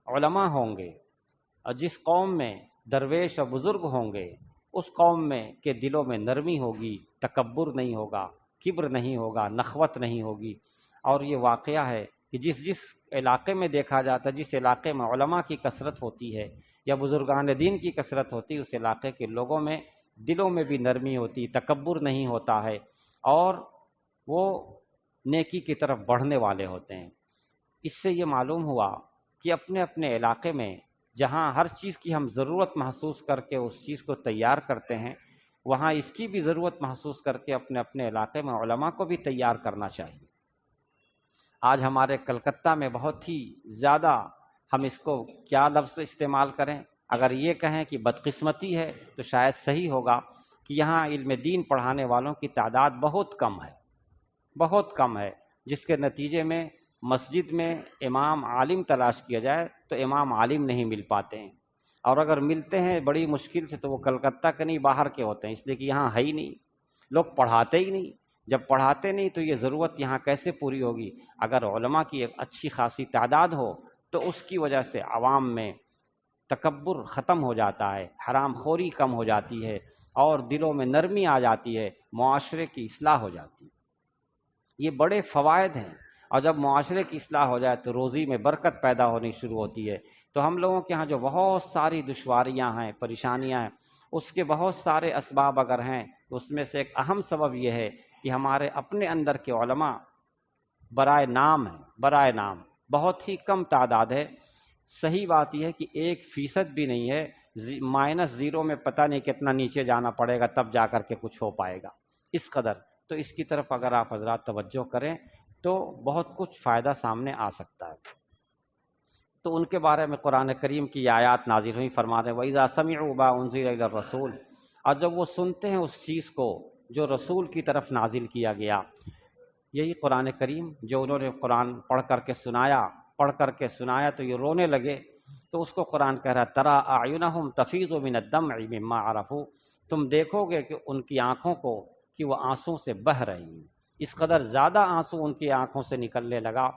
علماء ہوں گے اور جس قوم میں درویش اور بزرگ ہوں گے، اس قوم میں کے دلوں میں نرمی ہوگی، تکبر نہیں ہوگا، کبر نہیں ہوگا، نخوت نہیں ہوگی۔ اور یہ واقعہ ہے کہ جس علاقے میں دیکھا جاتا ہے، جس علاقے میں علماء کی کثرت ہوتی ہے یا بزرگان دین کی کثرت ہوتی ہے، اس علاقے کے لوگوں میں دلوں میں بھی نرمی ہوتی، تکبر نہیں ہوتا ہے، اور وہ نیکی کی طرف بڑھنے والے ہوتے ہیں۔ اس سے یہ معلوم ہوا کہ اپنے اپنے علاقے میں جہاں ہر چیز کی ہم ضرورت محسوس کر کے اس چیز کو تیار کرتے ہیں، وہاں اس کی بھی ضرورت محسوس کر کے اپنے اپنے علاقے میں علماء کو بھی تیار کرنا چاہیے۔ آج ہمارے کلکتہ میں بہت ہی زیادہ، ہم اس کو کیا لفظ استعمال کریں، اگر یہ کہیں کہ بدقسمتی ہے تو شاید صحیح ہوگا کہ یہاں علم دین پڑھانے والوں کی تعداد بہت کم ہے، بہت کم ہے، جس کے نتیجے میں مسجد میں امام عالم تلاش کیا جائے تو امام عالم نہیں مل پاتے ہیں، اور اگر ملتے ہیں بڑی مشکل سے تو وہ کلکتہ کے نہیں باہر کے ہوتے ہیں، اس لیے کہ یہاں ہے ہی نہیں، لوگ پڑھاتے ہی نہیں۔ جب پڑھاتے نہیں تو یہ ضرورت یہاں کیسے پوری ہوگی؟ اگر علماء کی ایک اچھی خاصی تعداد ہو تو اس کی وجہ سے عوام میں تکبر ختم ہو جاتا ہے، حرام خوری کم ہو جاتی ہے، اور دلوں میں نرمی آ جاتی ہے، معاشرے کی اصلاح ہو جاتی ہے۔ یہ بڑے فوائد ہیں، اور جب معاشرے کی اصلاح ہو جائے تو روزی میں برکت پیدا ہونی شروع ہوتی ہے۔ تو ہم لوگوں کے ہاں جو بہت ساری دشواریاں ہیں، پریشانیاں ہیں، اس کے بہت سارے اسباب اگر ہیں، اس میں سے ایک اہم سبب یہ ہے کہ ہمارے اپنے اندر کے علماء برائے نام ہیں، برائے نام بہت ہی کم تعداد ہے۔ صحیح بات یہ ہے کہ 1% بھی نہیں ہے، -0 میں پتہ نہیں کتنا نیچے جانا پڑے گا تب جا کر کے کچھ ہو پائے گا، اس قدر۔ تو اس کی طرف اگر آپ حضرات توجہ کریں تو بہت کچھ فائدہ سامنے آ سکتا ہے۔ تو ان کے بارے میں قرآن کریم کی آیات نازل ہوئی، فرما رہے وَإِذَا سَمِعُوا مَا أُنزِلَ إِلَى الرَّسُولِ، اور جب وہ سنتے ہیں اس چیز کو جو رسول کی طرف نازل کیا گیا، یہی قرآن کریم جو انہوں نے قرآن پڑھ کر کے سنایا تو یہ رونے لگے، تو اس کو قرآن کہہ رہا ہے تَرَىٰ أَعْيُنَهُمْ تَفِيضُ مِنَ الدَّمْعِ مِمَّا عَرَفُوا، تم دیکھو گے کہ ان کی آنکھوں کو کہ وہ آنسوں سے بہہ رہی ہیں، اس قدر زیادہ آنسو ان کی آنکھوں سے نکلنے لگا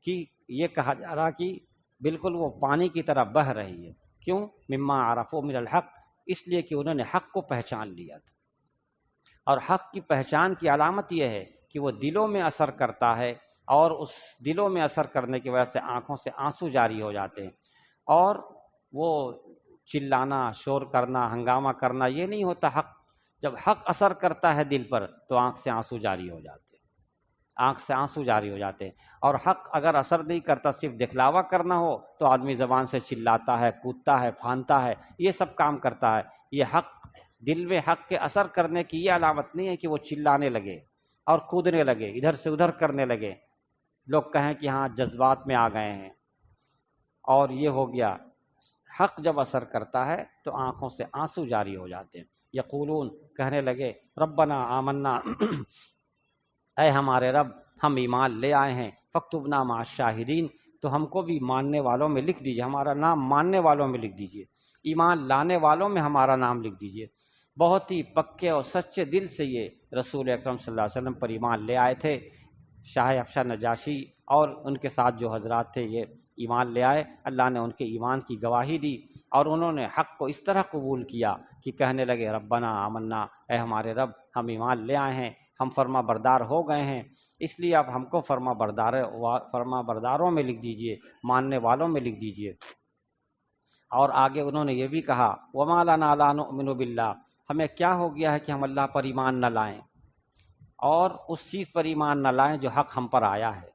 کہ یہ کہا جا رہا کہ بالکل وہ پانی کی طرح بہہ رہی ہے۔ کیوں؟ مما عرفوا من الحق، اس لیے کہ انہوں نے حق کو پہچان لیا تھا، اور حق کی پہچان کی علامت یہ ہے کہ وہ دلوں میں اثر کرتا ہے، اور اس دلوں میں اثر کرنے کی وجہ سے آنکھوں سے آنسو جاری ہو جاتے ہیں، اور وہ چلانا، شور کرنا، ہنگامہ کرنا یہ نہیں ہوتا۔ حق جب حق اثر کرتا ہے دل پر تو آنکھ سے آنسو جاری ہو جاتے ہیں، آنکھ سے آنسو جاری ہو جاتے ہیں۔ اور حق اگر اثر نہیں کرتا، صرف دکھلاوا کرنا ہو تو آدمی زبان سے چلاتا ہے، کودتا ہے، پھاندتا ہے، یہ سب کام کرتا ہے۔ یہ حق دل میں حق کے اثر کرنے کی یہ علامت نہیں ہے کہ وہ چلانے لگے اور کودنے لگے، ادھر سے ادھر کرنے لگے، لوگ کہیں کہ ہاں جذبات میں آ گئے ہیں اور یہ ہو گیا۔ حق جب اثر کرتا ہے تو آنکھوں سے آنسو جاری ہو جاتے ہیں۔ یقولون، کہنے لگے، ربنا آمنا، اے ہمارے رب ہم ایمان لے آئے ہیں، فاکتبنا مع الشاہدین، تو ہم کو بھی ماننے والوں میں لکھ دیجیے، ہمارا نام ماننے والوں میں لکھ دیجیے، ایمان لانے والوں میں ہمارا نام لکھ دیجیے۔ بہت ہی پکے اور سچے دل سے یہ رسول اکرم صلی اللہ علیہ وسلم پر ایمان لے آئے تھے۔ شاہ افشہ نجاشی اور ان کے ساتھ جو حضرات تھے یہ ایمان لے آئے، اللہ نے ان کے ایمان کی گواہی دی، اور انہوں نے حق کو اس طرح قبول کیا کہ کہنے لگے ربنا آمنا، اے ہمارے رب ہم ایمان لے آئے ہیں، ہم فرما بردار ہو گئے ہیں، اس لیے اب ہم کو فرما برداروں میں لکھ دیجئے، ماننے والوں میں لکھ دیجئے۔ اور آگے انہوں نے یہ بھی کہا وَمَا لَنَا لَا نُؤْمِنُ بِاللَّهِ، ہمیں کیا ہو گیا ہے کہ ہم اللہ پر ایمان نہ لائیں، اور اس چیز پر ایمان نہ لائیں جو حق ہم پر آیا ہے۔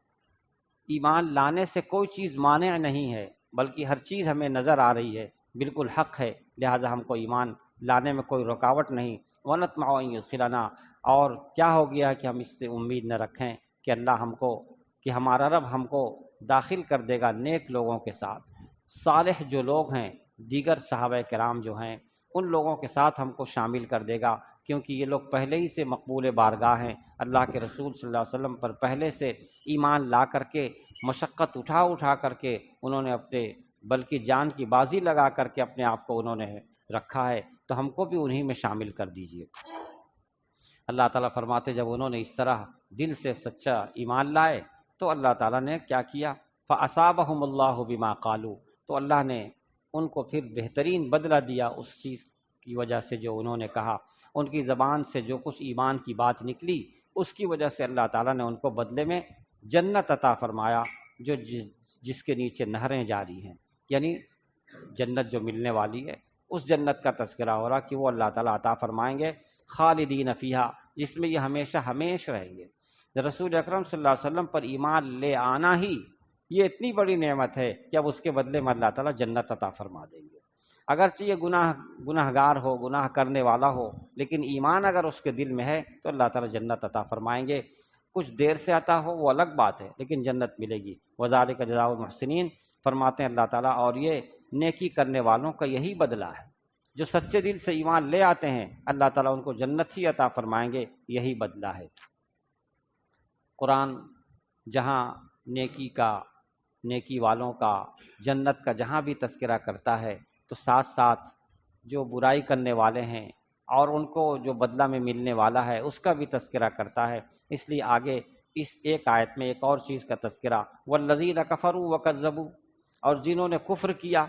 ایمان لانے سے کوئی چیز مانع نہیں ہے، بلکہ ہر چیز ہمیں نظر آ رہی ہے، بالکل حق ہے، لہذا ہم کو ایمان لانے میں کوئی رکاوٹ نہیں۔ وَنَطْمَعُ أَن يُدْخِلَنَا، اور کیا ہو گیا کہ ہم اس سے امید نہ رکھیں کہ اللہ ہم کو، کہ ہمارا رب ہم کو داخل کر دے گا نیک لوگوں کے ساتھ، صالح جو لوگ ہیں، دیگر صحابہ کرام جو ہیں ان لوگوں کے ساتھ ہم کو شامل کر دے گا، کیونکہ یہ لوگ پہلے ہی سے مقبول بارگاہ ہیں، اللہ کے رسول صلی اللہ علیہ وسلم پر پہلے سے ایمان لا کر کے، مشقت اٹھا کر کے انہوں نے اپنے، بلکہ جان کی بازی لگا کر کے اپنے آپ کو انہوں نے رکھا ہے، تو ہم کو بھی انہی میں شامل کر دیجئے۔ اللہ تعالیٰ فرماتے جب انہوں نے اس طرح دل سے سچا ایمان لائے تو اللہ تعالیٰ نے کیا کیا، فَأَصَابَهُمُ اللَّهُ بِمَا قَالُوا، تو اللہ نے ان کو پھر بہترین بدلہ دیا اس چیز کی وجہ سے جو انہوں نے کہا، ان کی زبان سے جو کچھ ایمان کی بات نکلی اس کی وجہ سے اللہ تعالیٰ نے ان کو بدلے میں جنت عطا فرمایا، جو جس کے نیچے نہریں جاری ہیں، یعنی جنت جو ملنے والی ہے اس جنت کا تذکرہ ہو رہا کہ وہ اللہ تعالیٰ عطا فرمائیں گے، خالدین فیہا، جس میں یہ ہمیشہ ہمیش رہیں گے۔ رسول اکرم صلی اللہ علیہ وسلم پر ایمان لے آنا ہی یہ اتنی بڑی نعمت ہے کہ اب اس کے بدلے میں اللہ تعالیٰ جنت عطا فرما دیں گے۔ اگرچہ یہ گناہ گار ہو، گناہ کرنے والا ہو، لیکن ایمان اگر اس کے دل میں ہے تو اللہ تعالیٰ جنت عطا فرمائیں گے۔ کچھ دیر سے عطا ہو وہ الگ بات ہے، لیکن جنت ملے گی۔ وذالک جزاء المحسنین، فرماتے ہیں اللہ تعالیٰ، اور یہ نیکی کرنے والوں کا یہی بدلہ ہے۔ جو سچے دل سے ایمان لے آتے ہیں اللہ تعالیٰ ان کو جنت ہی عطا فرمائیں گے، یہی بدلہ ہے۔ قرآن جہاں نیکی والوں کا، جنت کا جہاں بھی تذکرہ کرتا ہے تو ساتھ ساتھ جو برائی کرنے والے ہیں اور ان کو جو بدلہ میں ملنے والا ہے اس کا بھی تذکرہ کرتا ہے۔ اس لیے آگے اس ایک آیت میں ایک اور چیز کا تذکرہ، والذین کفروا وکذبوا، اور جنہوں نے کفر کیا،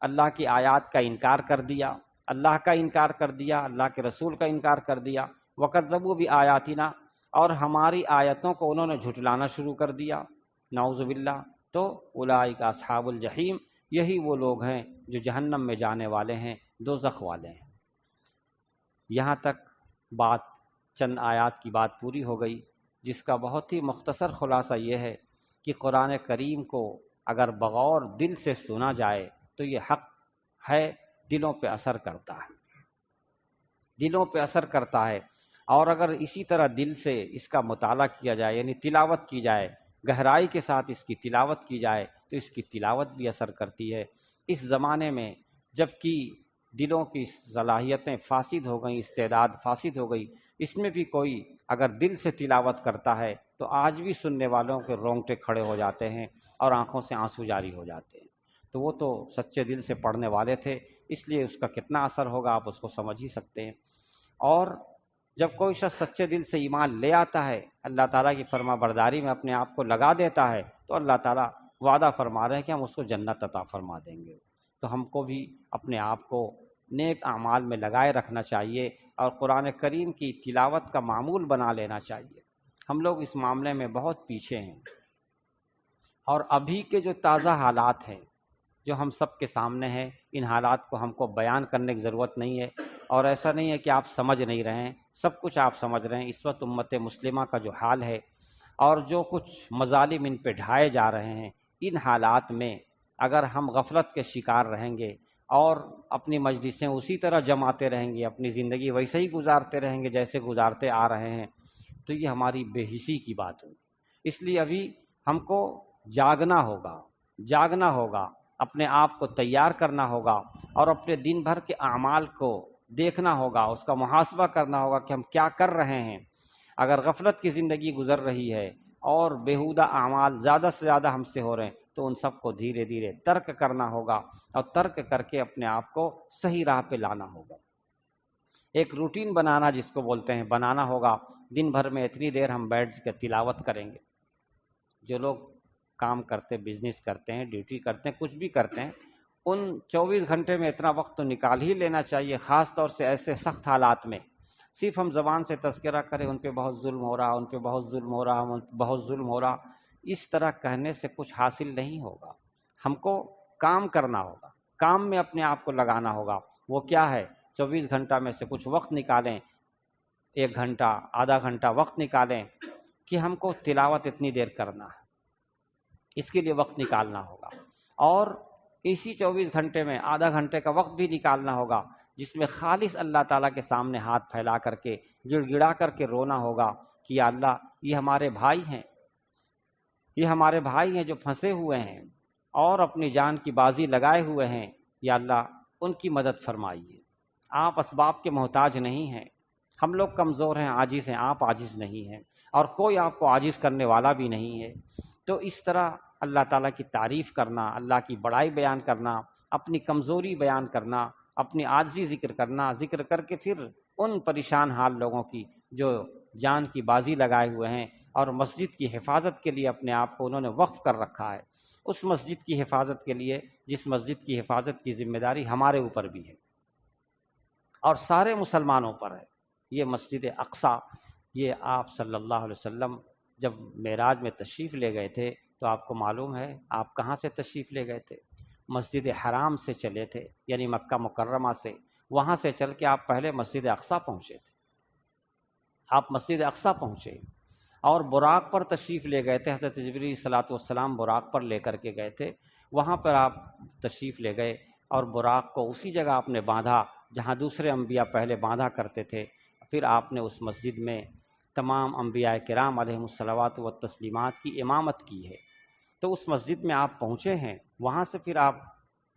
اللہ کی آیات کا انکار کر دیا، اللہ کا انکار کر دیا، اللہ کے رسول کا انکار کر دیا، وکذبوا بآیاتنا، اور ہماری آیتوں کو انہوں نے جھٹلانا شروع کر دیا، نعوذ باللہ، تو اولئک اصحاب الجحیم، یہی وہ لوگ ہیں جو جہنم میں جانے والے ہیں، دوزخ والے ہیں۔ یہاں تک بات، چند آیات کی بات پوری ہو گئی، جس کا بہت ہی مختصر خلاصہ یہ ہے کہ قرآن کریم کو اگر بغور دل سے سنا جائے تو یہ حق ہے، دلوں پہ اثر کرتا ہے، دلوں پہ اثر کرتا ہے۔ اور اگر اسی طرح دل سے اس کا مطالعہ کیا جائے، یعنی تلاوت کی جائے، گہرائی کے ساتھ اس کی تلاوت کی جائے تو اس کی تلاوت بھی اثر کرتی ہے۔ اس زمانے میں جب کہ دلوں کی صلاحیتیں فاسد ہو گئیں، استعداد فاسد ہو گئی، اس میں بھی کوئی اگر دل سے تلاوت کرتا ہے تو آج بھی سننے والوں کے رونگٹے کھڑے ہو جاتے ہیں اور آنکھوں سے آنسو جاری ہو جاتے ہیں۔ تو وہ تو سچے دل سے پڑھنے والے تھے، اس لیے اس کا کتنا اثر ہوگا آپ اس کو سمجھ ہی سکتے ہیں۔ اور جب کوئی شخص سچے دل سے ایمان لے آتا ہے، اللہ تعالیٰ کی فرما برداری میں اپنے آپ کو لگا دیتا ہے، تو اللہ تعالیٰ وعدہ فرما رہے ہیں کہ ہم اس کو جنت عطا فرما دیں گے۔ تو ہم کو بھی اپنے آپ کو نیک اعمال میں لگائے رکھنا چاہیے اور قرآن کریم کی تلاوت کا معمول بنا لینا چاہیے۔ ہم لوگ اس معاملے میں بہت پیچھے ہیں، اور ابھی کے جو تازہ حالات ہیں جو ہم سب کے سامنے ہیں، ان حالات کو ہم کو بیان کرنے کی ضرورت نہیں ہے، اور ایسا نہیں ہے کہ آپ سمجھ نہیں رہے ہیں، سب کچھ آپ سمجھ رہے ہیں۔ اس وقت امت مسلمہ کا جو حال ہے اور جو کچھ مظالم ان پہ ڈھائے جا رہے ہیں، ان حالات میں اگر ہم غفلت کے شکار رہیں گے اور اپنی مجلسیں اسی طرح جماتے رہیں گے، اپنی زندگی ویسے ہی گزارتے رہیں گے جیسے گزارتے آ رہے ہیں، تو یہ ہماری بے حسی کی بات ہوگی۔ اس لیے ابھی ہم کو جاگنا ہوگا، اپنے آپ کو تیار کرنا ہوگا اور اپنے دن بھر کے اعمال کو دیکھنا ہوگا، اس کا محاسبہ کرنا ہوگا کہ ہم کیا کر رہے ہیں۔ اگر غفلت کی زندگی گزر رہی ہے اور بیہودہ اعمال زیادہ سے زیادہ ہم سے ہو رہے ہیں تو ان سب کو دھیرے دھیرے ترک کرنا ہوگا، اور ترک کر کے اپنے آپ کو صحیح راہ پہ لانا ہوگا۔ ایک روٹین بنانا جس کو بولتے ہیں، بنانا ہوگا۔ دن بھر میں اتنی دیر ہم بیٹھ کے تلاوت کریں گے۔ جو لوگ کام کرتے، بزنس کرتے ہیں، ڈیوٹی کرتے ہیں، کچھ بھی کرتے ہیں، ان 24 گھنٹے میں اتنا وقت تو نکال ہی لینا چاہیے، خاص طور سے ایسے سخت حالات میں۔ صرف ہم زبان سے تذکرہ کریں ان پہ بہت ظلم ہو رہا، ان پہ بہت ظلم ہو رہا، بہت ظلم ہو رہا، اس طرح کہنے سے کچھ حاصل نہیں ہوگا۔ ہم کو کام کرنا ہوگا، کام میں اپنے آپ کو لگانا ہوگا۔ وہ کیا ہے؟ 24 گھنٹہ میں سے کچھ وقت نکالیں، 1 گھنٹہ، آدھا گھنٹہ وقت نکالیں کہ ہم کو تلاوت اتنی دیر کرنا ہے، اس کے لیے وقت نکالنا ہوگا۔ اور اسی 24 گھنٹے میں آدھا گھنٹے کا وقت بھی نکالنا ہوگا جس میں خالص اللہ تعالیٰ کے سامنے ہاتھ پھیلا کر کے، گڑ گڑا کر کے رونا ہوگا کہ یا اللہ، یہ ہمارے بھائی ہیں، یہ ہمارے بھائی ہیں جو پھنسے ہوئے ہیں اور اپنی جان کی بازی لگائے ہوئے ہیں، یا اللہ ان کی مدد فرمائیے۔ آپ اسباب کے محتاج نہیں ہیں، ہم لوگ کمزور ہیں، عاجز ہیں، آپ عاجز نہیں ہیں، اور کوئی آپ کو عاجز کرنے والا بھی نہیں ہے۔ تو اس طرح اللہ تعالیٰ کی تعریف کرنا، اللہ کی بڑائی بیان کرنا، اپنی کمزوری بیان کرنا، اپنی عاجزی ذکر کرنا، ذکر کر کے پھر ان پریشان حال لوگوں کی جو جان کی بازی لگائے ہوئے ہیں اور مسجد کی حفاظت کے لیے اپنے آپ کو انہوں نے وقف کر رکھا ہے، اس مسجد کی حفاظت کے لیے جس مسجد کی حفاظت کی ذمہ داری ہمارے اوپر بھی ہے اور سارے مسلمانوں پر ہے، یہ مسجد اقصیٰ۔ یہ آپ صلی اللہ علیہ وسلم جب معراج میں تشریف لے گئے تھے تو آپ کو معلوم ہے آپ کہاں سے تشریف لے گئے تھے؟ مسجد حرام سے چلے تھے، یعنی مکہ مکرمہ سے، وہاں سے چل کے آپ پہلے مسجد اقصیٰ پہنچے تھے، آپ مسجد اقصیٰ پہنچے، اور براق پر تشریف لے گئے تھے، حضرت جبریل صلاۃ والسلام براق پر لے کر کے گئے تھے، وہاں پر آپ تشریف لے گئے اور براق کو اسی جگہ آپ نے باندھا جہاں دوسرے انبیاء پہلے باندھا کرتے تھے۔ پھر آپ نے اس مسجد میں تمام انبیاء کرام علیہم الصلوات و تسلیمات کی امامت کی ہے۔ تو اس مسجد میں آپ پہنچے ہیں، وہاں سے پھر آپ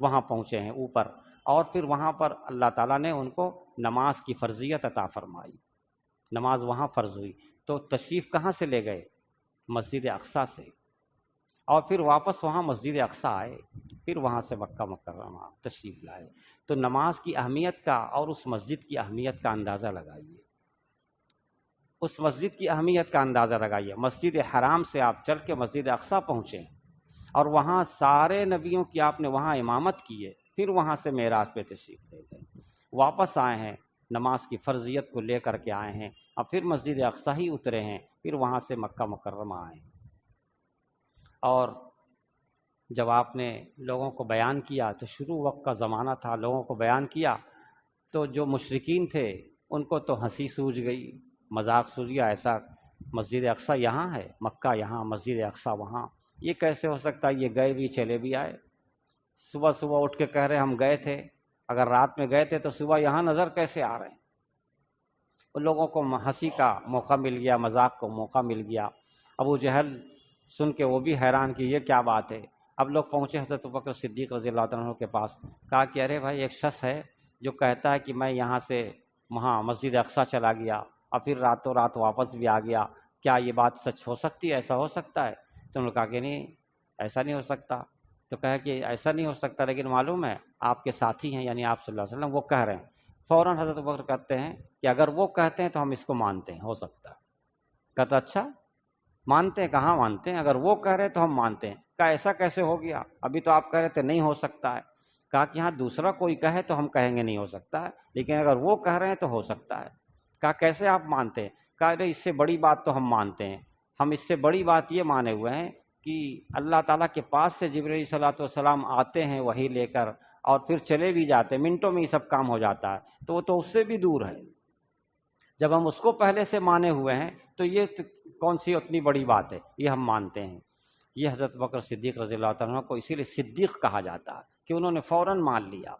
وہاں پہنچے ہیں اوپر، اور پھر وہاں پر اللہ تعالیٰ نے ان کو نماز کی فرضیت عطا فرمائی، نماز وہاں فرض ہوئی۔ تو تشریف کہاں سے لے گئے؟ مسجد اقصیٰ سے، اور پھر واپس وہاں مسجد اقصیٰ آئے، پھر وہاں سے مکہ مکرمہ تشریف لائے۔ تو نماز کی اہمیت کا اور اس مسجد کی اہمیت کا اندازہ لگائیے، اس مسجد کی اہمیت کا اندازہ لگائیے۔ مسجد حرام سے آپ چل کے مسجد اقصیٰ پہنچے اور وہاں سارے نبیوں کی آپ نے وہاں امامت کی ہے، پھر وہاں سے معراج پہ تشریف لے گئے، واپس آئے ہیں، نماز کی فرضیت کو لے کر کے آئے ہیں، اور پھر مسجد اقصیٰ ہی اترے ہیں، پھر وہاں سے مکہ مکرمہ آئے ہیں۔ اور جب آپ نے لوگوں کو بیان کیا تو شروع وقت کا زمانہ تھا، لوگوں کو بیان کیا تو جو مشرکین تھے ان کو تو ہنسی سوجھ گئی، مذاق سوجھ گیا، ایسا مسجد اقصیٰ یہاں ہے، مکہ یہاں، مسجد اقصیٰ وہاں، یہ کیسے ہو سکتا ہے؟ یہ گئے بھی چلے بھی آئے، صبح صبح اٹھ کے کہہ رہے ہم گئے تھے، اگر رات میں گئے تھے تو صبح یہاں نظر کیسے آ رہے ہیں؟ ان لوگوں کو ہنسی کا موقع مل گیا، مذاق کو موقع مل گیا۔ ابو جہل سن کے وہ بھی حیران کہ یہ کیا بات ہے۔ اب لوگ پہنچے حضرت ابوبکر صدیق رضی اللہ عنہ کے پاس، کہا کہ ارے بھائی، ایک شخص ہے جو کہتا ہے کہ میں یہاں سے وہاں مسجد اقصیٰ چلا گیا اور پھر راتوں رات واپس بھی آ گیا، کیا یہ بات سچ ہو سکتی ہے؟ ایسا ہو سکتا ہے؟ تو انہوں نے کہا کہ نہیں، ایسا نہیں ہو سکتا۔ تو کہا کہ ایسا نہیں ہو سکتا، لیکن معلوم ہے آپ کے ساتھی ہیں، یعنی آپ صلی اللہ علیہ وسلم، وہ کہہ رہے ہیں۔ فوراً حضرت ابوبکر کہتے ہیں کہ اگر وہ کہتے ہیں تو ہم اس کو مانتے ہیں، ہو سکتا ہے۔ کہتا اچھا مانتے ہیں؟ کہاں مانتے ہیں، اگر وہ کہہ رہے تو ہم مانتے ہیں۔ کہا ایسا کیسے ہو گیا؟ ابھی تو آپ کہہ رہے تھے نہیں ہو سکتا ہے۔ کہا کہ ہاں، دوسرا کوئی کہے تو ہم کہیں گے نہیں ہو سکتا ہے، لیکن اگر وہ کہہ رہے ہیں تو ہو سکتا ہے۔ کہا کیسے آپ مانتے ہیں؟ کہا ارے اس سے بڑی بات تو ہم مانتے ہیں، ہم اس سے بڑی بات یہ مانے ہوئے ہیں کہ اللہ تعالیٰ کے پاس سے جبرائیل صلاۃ والسلام آتے ہیں وحی لے کر، اور پھر چلے بھی جاتے ہیں، منٹوں میں یہ سب کام ہو جاتا ہے، تو وہ تو اس سے بھی دور ہے۔ جب ہم اس کو پہلے سے مانے ہوئے ہیں تو یہ کون سی اتنی بڑی بات ہے، یہ ہم مانتے ہیں۔ یہ حضرت بکر صدیق رضی اللہ عنہ کو اسی لیے صدیق کہا جاتا ہے کہ انہوں نے فوراً مان لیا۔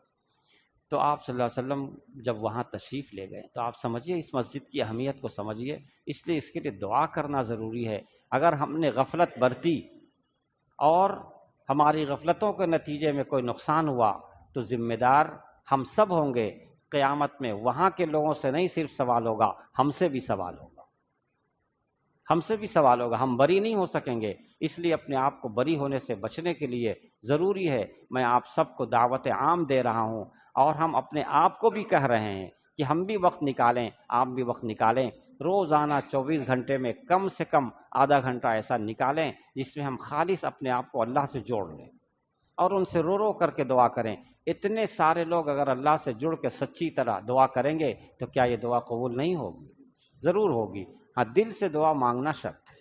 تو آپ صلی اللہ علیہ وسلم جب وہاں تشریف لے گئے تو آپ سمجھیے اس مسجد کی اہمیت کو سمجھیے، اس لیے اس کے لیے دعا کرنا ضروری ہے۔ اگر ہم نے غفلت برتی اور ہماری غفلتوں کے نتیجے میں کوئی نقصان ہوا تو ذمہ دار ہم سب ہوں گے۔ قیامت میں وہاں کے لوگوں سے نہیں صرف سوال ہوگا، ہم سے بھی سوال ہوگا، ہم سے بھی سوال ہوگا، ہم بری نہیں ہو سکیں گے۔ اس لیے اپنے آپ کو بری ہونے سے بچنے کے لیے ضروری ہے، میں آپ سب کو دعوت عام دے رہا ہوں، اور ہم اپنے آپ کو بھی کہہ رہے ہیں کہ ہم بھی وقت نکالیں، آپ بھی وقت نکالیں، روزانہ 24 گھنٹے میں کم سے کم آدھا گھنٹہ ایسا نکالیں جس میں ہم خالص اپنے آپ کو اللہ سے جوڑ لیں اور ان سے رو رو کر کے دعا کریں۔ اتنے سارے لوگ اگر اللہ سے جڑ کے سچی طرح دعا کریں گے تو کیا یہ دعا قبول نہیں ہوگی؟ ضرور ہوگی۔ ہاں، دل سے دعا مانگنا شرط ہے،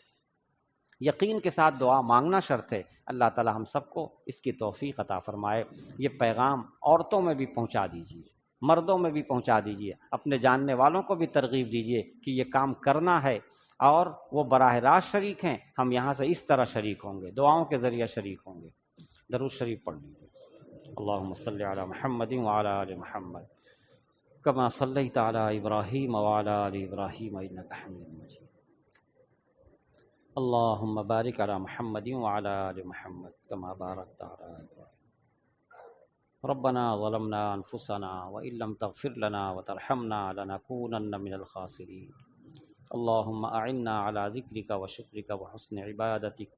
یقین کے ساتھ دعا مانگنا شرط ہے۔ اللہ تعالی ہم سب کو اس کی توفیق عطا فرمائے۔ یہ پیغام عورتوں میں بھی پہنچا دیجیے، مردوں میں بھی پہنچا دیجیے، اپنے جاننے والوں کو بھی ترغیب دیجیے کہ یہ کام کرنا ہے، اور وہ براہ راست شریک ہیں، ہم یہاں سے اس طرح شریک ہوں گے، دعاؤں کے ذریعے شریک ہوں گے۔ درود شریف پڑھ لیجیے۔ اللہم صلی علی محمد وعلی آل محمد کما صلیت علی ابراہیم وعلی آل ابراہیم انک حمید مجید۔ اللہم بارک علی محمد وعلی آل محمد کما بارکت علی ابراہیم۔ ربنا ظلمنا انفسنا وان لم تغفر لنا وترحمنا لنکونن من الخاسرین۔ اللہم اعنا علی ذکرک وشکرک وحسن عبادتک۔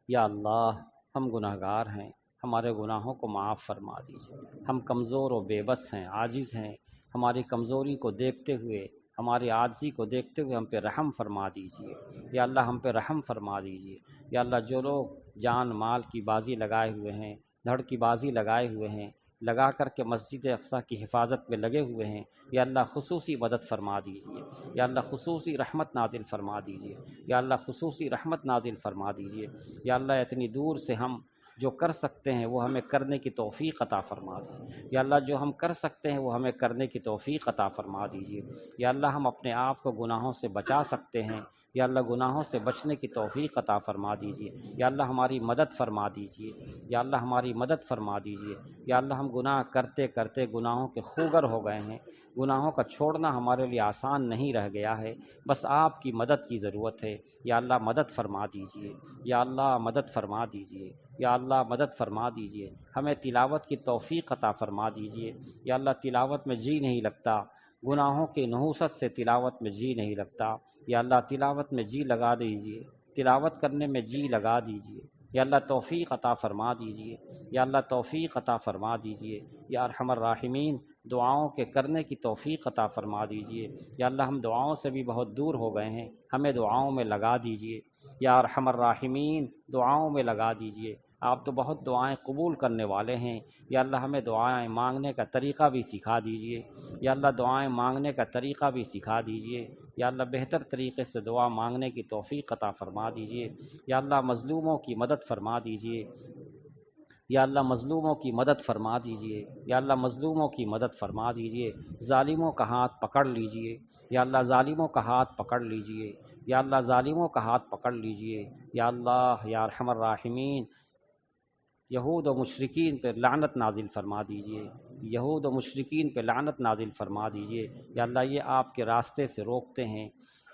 یا اللہ، ہم گناہگار ہیں، ہمارے گناہوں کو معاف فرما دیجیے۔ ہم کمزور و بے بس ہیں، عاجز ہیں، ہماری کمزوری کو دیکھتے ہوئے، ہماری عاجزی کو دیکھتے ہوئے ہم پہ رحم فرما دیجیے۔ یا اللہ، ہم پہ رحم فرما دیجیے۔ یا اللہ، جو لوگ جان مال کی بازی لگائے ہوئے ہیں، دھڑ کی بازی لگائے ہوئے ہیں، لگا کر کے مسجد اقصیٰ کی حفاظت میں لگے ہوئے ہیں، یا اللہ خصوصی مدد فرما دیجیے۔ یا اللہ خصوصی رحمت نازل فرما دیجیے۔ یا اللہ خصوصی رحمت نازل فرما دیجیے۔ یا اللہ، اتنی دور سے ہم جو کر سکتے ہیں وہ ہمیں کرنے کی توفیق عطا فرما دیجیے۔ یا اللہ، جو ہم کر سکتے ہیں وہ ہمیں کرنے کی توفیق عطا فرما دیجیے۔ یا اللہ، ہم اپنے آپ کو گناہوں سے بچا سکتے ہیں یا اللہ گناہوں سے بچنے کی توفیق عطا فرما دیجیے، یا اللہ ہماری مدد فرما دیجیے، یا اللہ ہماری مدد فرما دیجیے، یا اللہ ہم گناہ کرتے کرتے گناہوں کے خوگر ہو گئے ہیں، گناہوں کا چھوڑنا ہمارے لیے آسان نہیں رہ گیا ہے، بس آپ کی مدد کی ضرورت ہے، یا اللہ مدد فرما دیجیے، یا اللہ مدد فرما دیجیے، یا اللہ مدد فرما دیجیے، ہمیں تلاوت کی توفیق عطا فرما دیجیے، یا اللہ تلاوت میں جی نہیں لگتا، گناہوں کی نحوست سے تلاوت میں جی نہیں لگتا، یا اللہ تلاوت میں جی لگا دیجیے، تلاوت کرنے میں جی لگا دیجیے، یا اللہ توفیق عطا فرما دیجیے، یا اللہ توفیق عطا فرما دیجیے، یا ارحم الراحمین دعاؤں کے کرنے کی توفیق عطا فرما دیجیے، یا اللہ ہم دعاؤں سے بھی بہت دور ہو گئے ہیں، ہمیں دعاؤں میں لگا دیجیے، یا ارحم الراحمین دعاؤں میں لگا دیجیے، آپ تو بہت دعائیں قبول کرنے والے ہیں، یا اللہ ہمیں دعائیں مانگنے کا طریقہ بھی سکھا دیجیے، یا اللہ دعائیں مانگنے کا طریقہ بھی سکھا دیجیے، یا اللہ بہتر طریقے سے دعا مانگنے کی توفیق عطا فرما دیجیے، یا اللہ مظلوموں کی مدد فرما دیجیے، یا اللہ مظلوموں کی مدد فرما دیجیے، یا اللہ مظلوموں کی مدد فرما دیجیے، ظالموں کا ہاتھ پکڑ لیجیے، یا اللہ ظالموں کا ہاتھ پکڑ لیجیے، یا اللہ ظالموں کا ہاتھ پکڑ لیجیے، یا اللہ یا ارحم الراحمین یہود و مشرکین پہ لعنت نازل فرما دیجیے، یہود و مشرکین پہ لعنت نازل فرما دیجیے، یا اللہ یہ آپ کے راستے سے روکتے ہیں،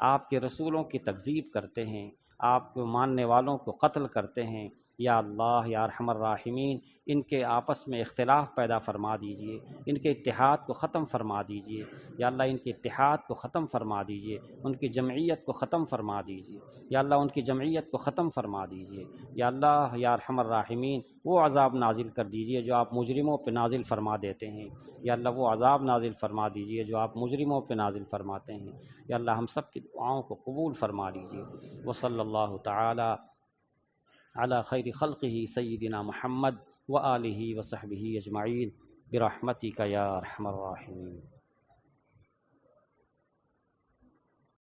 آپ کے رسولوں کی تکذیب کرتے ہیں، آپ کو ماننے والوں کو قتل کرتے ہیں، یا اللہ یا ارحم الراحمین ان کے آپس میں اختلاف پیدا فرما دیجیے، ان کے اتحاد کو ختم فرما دیجیے، یا اللہ ان کے اتحاد کو ختم فرما دیجیے، ان کی جمعیت کو ختم فرما دیجیے، یا اللہ ان کی جمعیت کو ختم فرما دیجیے، یا اللہ یا ارحم الراحمین وہ عذاب نازل کر دیجیے جو آپ مجرموں پہ نازل فرما دیتے ہیں، یا اللہ وہ عذاب نازل فرما دیجیے جو آپ مجرموں پہ نازل فرماتے ہیں، یا اللہ ہم سب کی دعاؤں کو قبول فرما لیجیے، وصلی اللہ تعالی علی خیر خلقہ سیدنا محمد وآلہ وصحبہ اجمعین برحمتک یا ارحم الراحمین۔